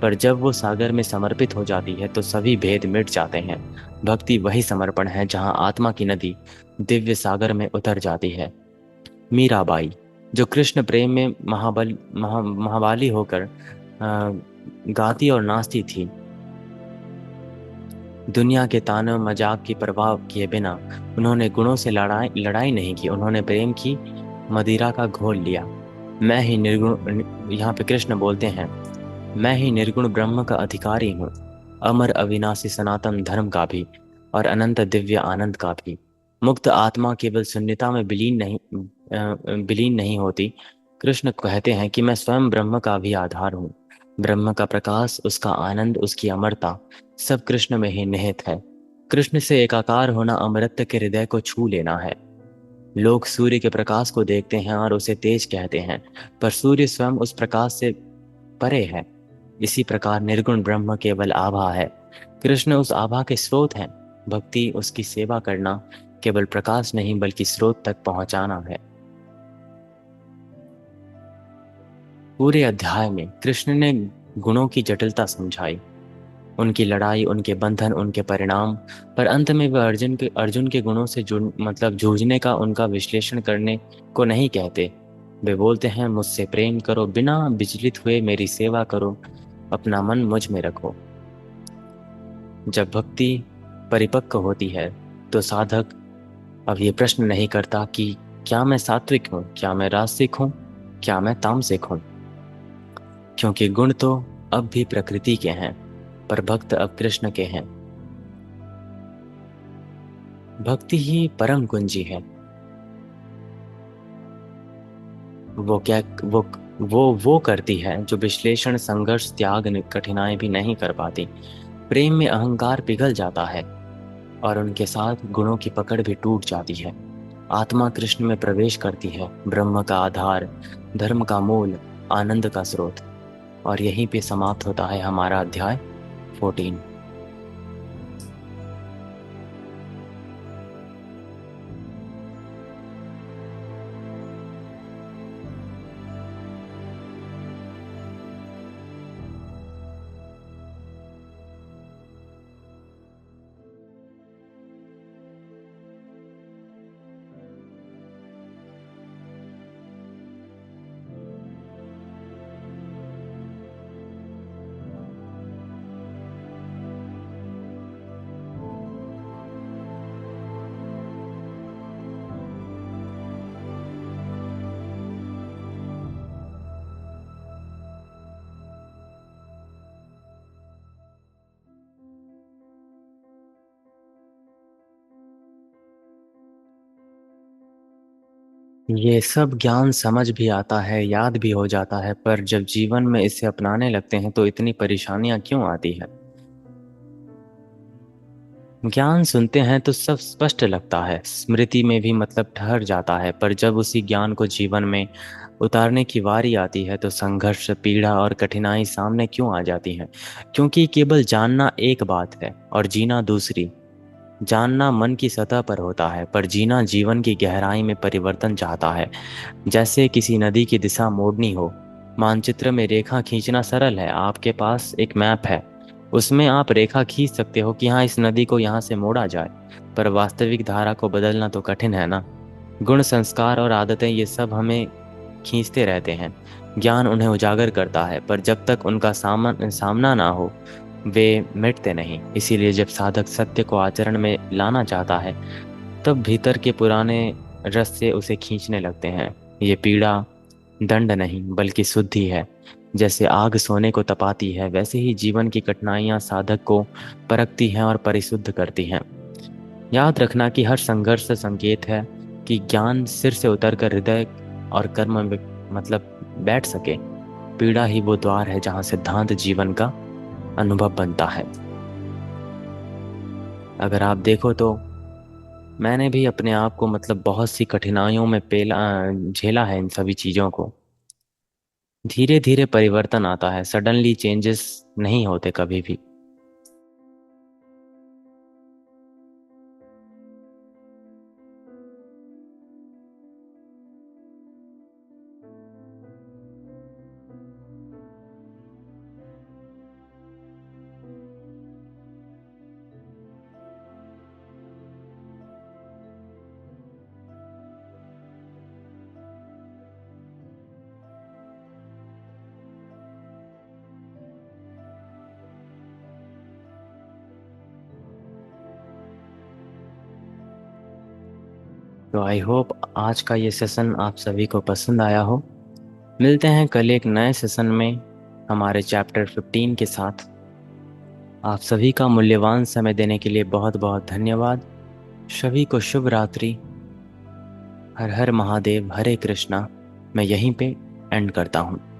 पर जब वो सागर में समर्पित हो जाती है तो सभी भेद मिट जाते हैं। भक्ति वही समर्पण है जहाँ आत्मा की नदी दिव्य सागर में उतर जाती है। मीराबाई, जो कृष्ण प्रेम में महाबाली होकर गाती और नाचती थी, दुनिया के ताने मजाक की परवाह किए बिना उन्होंने गुणों से लड़ाई नहीं की। उन्होंने प्रेम की मदिरा का घोल लिया। मैं ही निर्गुण, यहाँ पे कृष्ण बोलते हैं, मैं ही निर्गुण ब्रह्म का अधिकारी हूँ, अमर अविनाशी सनातन धर्म का भी और अनंत दिव्य आनंद का भी। मुक्त आत्मा केवल शून्यता में विलीन नहीं होती। कृष्ण कहते हैं कि मैं स्वयं ब्रह्म का भी आधार हूँ। ब्रह्म का प्रकाश, उसका आनंद, उसकी अमरता, सब कृष्ण में ही निहित है। कृष्ण से एकाकार होना अमृत के हृदय को छू लेना है। लोग सूर्य के प्रकाश को देखते हैं और उसे तेज कहते हैं, पर सूर्य स्वयं उस प्रकाश से परे है। इसी प्रकार निर्गुण ब्रह्म केवल आभा है, कृष्ण उस आभा के स्रोत हैं। भक्ति, उसकी सेवा करना, केवल प्रकाश नहीं बल्कि स्रोत तक पहुंचाना है। पूरे अध्याय में कृष्ण ने गुणों की जटिलता समझाई, उनकी लड़ाई, उनके बंधन, उनके परिणाम, पर अंत में वह अर्जुन के गुणों से जुड़ मतलब जूझने का, उनका विश्लेषण करने को नहीं कहते। वे बोलते हैं, मुझसे प्रेम करो, बिना विचलित हुए मेरी सेवा करो, अपना मन मुझ में रखो। जब भक्ति परिपक्व होती है तो साधक अब ये प्रश्न नहीं करता कि क्या मैं सात्विक हूँ, क्या मैं राजसिक हूँ, क्या मैं तामसिक हूँ, क्योंकि गुण तो अब भी प्रकृति के हैं, पर भक्त अब कृष्ण के हैं। भक्ति ही परम कुंजी है। वो क्या वो करती है जो विश्लेषण, संघर्ष, त्याग, कठिनाई भी नहीं कर पाती। प्रेम में अहंकार पिघल जाता है और उनके साथ गुणों की पकड़ भी टूट जाती है। आत्मा कृष्ण में प्रवेश करती है, ब्रह्म का आधार, धर्म का मूल, आनंद का स्रोत। और यहीं पे समाप्त होता है हमारा अध्याय 14। ये सब ज्ञान समझ भी आता है, याद भी हो जाता है, पर जब जीवन में इसे अपनाने लगते हैं तो इतनी परेशानियां क्यों आती है? ज्ञान सुनते हैं तो सब स्पष्ट लगता है, स्मृति में भी मतलब ठहर जाता है, पर जब उसी ज्ञान को जीवन में उतारने की बारी आती है तो संघर्ष, पीड़ा और कठिनाई सामने क्यों आ जाती हैं? क्योंकि केवल जानना एक बात है और जीना दूसरी। जानना मन की सतह पर होता है, पर जीना जीवन की गहराई में परिवर्तन चाहता है। जैसे किसी नदी की दिशा मोड़नी हो। मानचित्र में रेखा खींचना सरल है, आपके पास एक मैप है, उसमें आप रेखा खींच सकते हो कि हाँ, इस नदी को यहाँ से मोड़ा जाए, पर वास्तविक धारा को बदलना तो कठिन है ना। गुण, संस्कार और आदतें, ये सब हमें खींचते रहते हैं। ज्ञान उन्हें उजागर करता है, पर जब तक उनका सामना ना हो वे मिटते नहीं। इसीलिए जब साधक सत्य को आचरण में लाना चाहता है, तब भीतर के पुराने रस से उसे खींचने लगते हैं। ये पीड़ा दंड नहीं बल्कि शुद्धि है। जैसे आग सोने को तपाती है, वैसे ही जीवन की कठिनाइयां साधक को परखती हैं और परिशुद्ध करती हैं। याद रखना कि हर संघर्ष संकेत है, कि ज्ञान सिर से उतरकर हृदय और कर्म में मतलब बैठ सके। पीड़ा ही वो द्वार है जहाँ सिद्धांत जीवन का अनुभव बनता है। अगर आप देखो तो मैंने भी अपने आप को मतलब बहुत सी कठिनाइयों में पेला झेला है इन सभी चीज़ों को। धीरे धीरे परिवर्तन आता है, सडनली चेंजेस नहीं होते कभी भी। तो आई होप आज का ये सेशन आप सभी को पसंद आया हो। मिलते हैं कल एक नए सेशन में हमारे चैप्टर 15 के साथ। आप सभी का मूल्यवान समय देने के लिए बहुत बहुत धन्यवाद। सभी को शुभ रात्रि। हर हर महादेव, हरे कृष्णा। मैं यहीं पे एंड करता हूँ।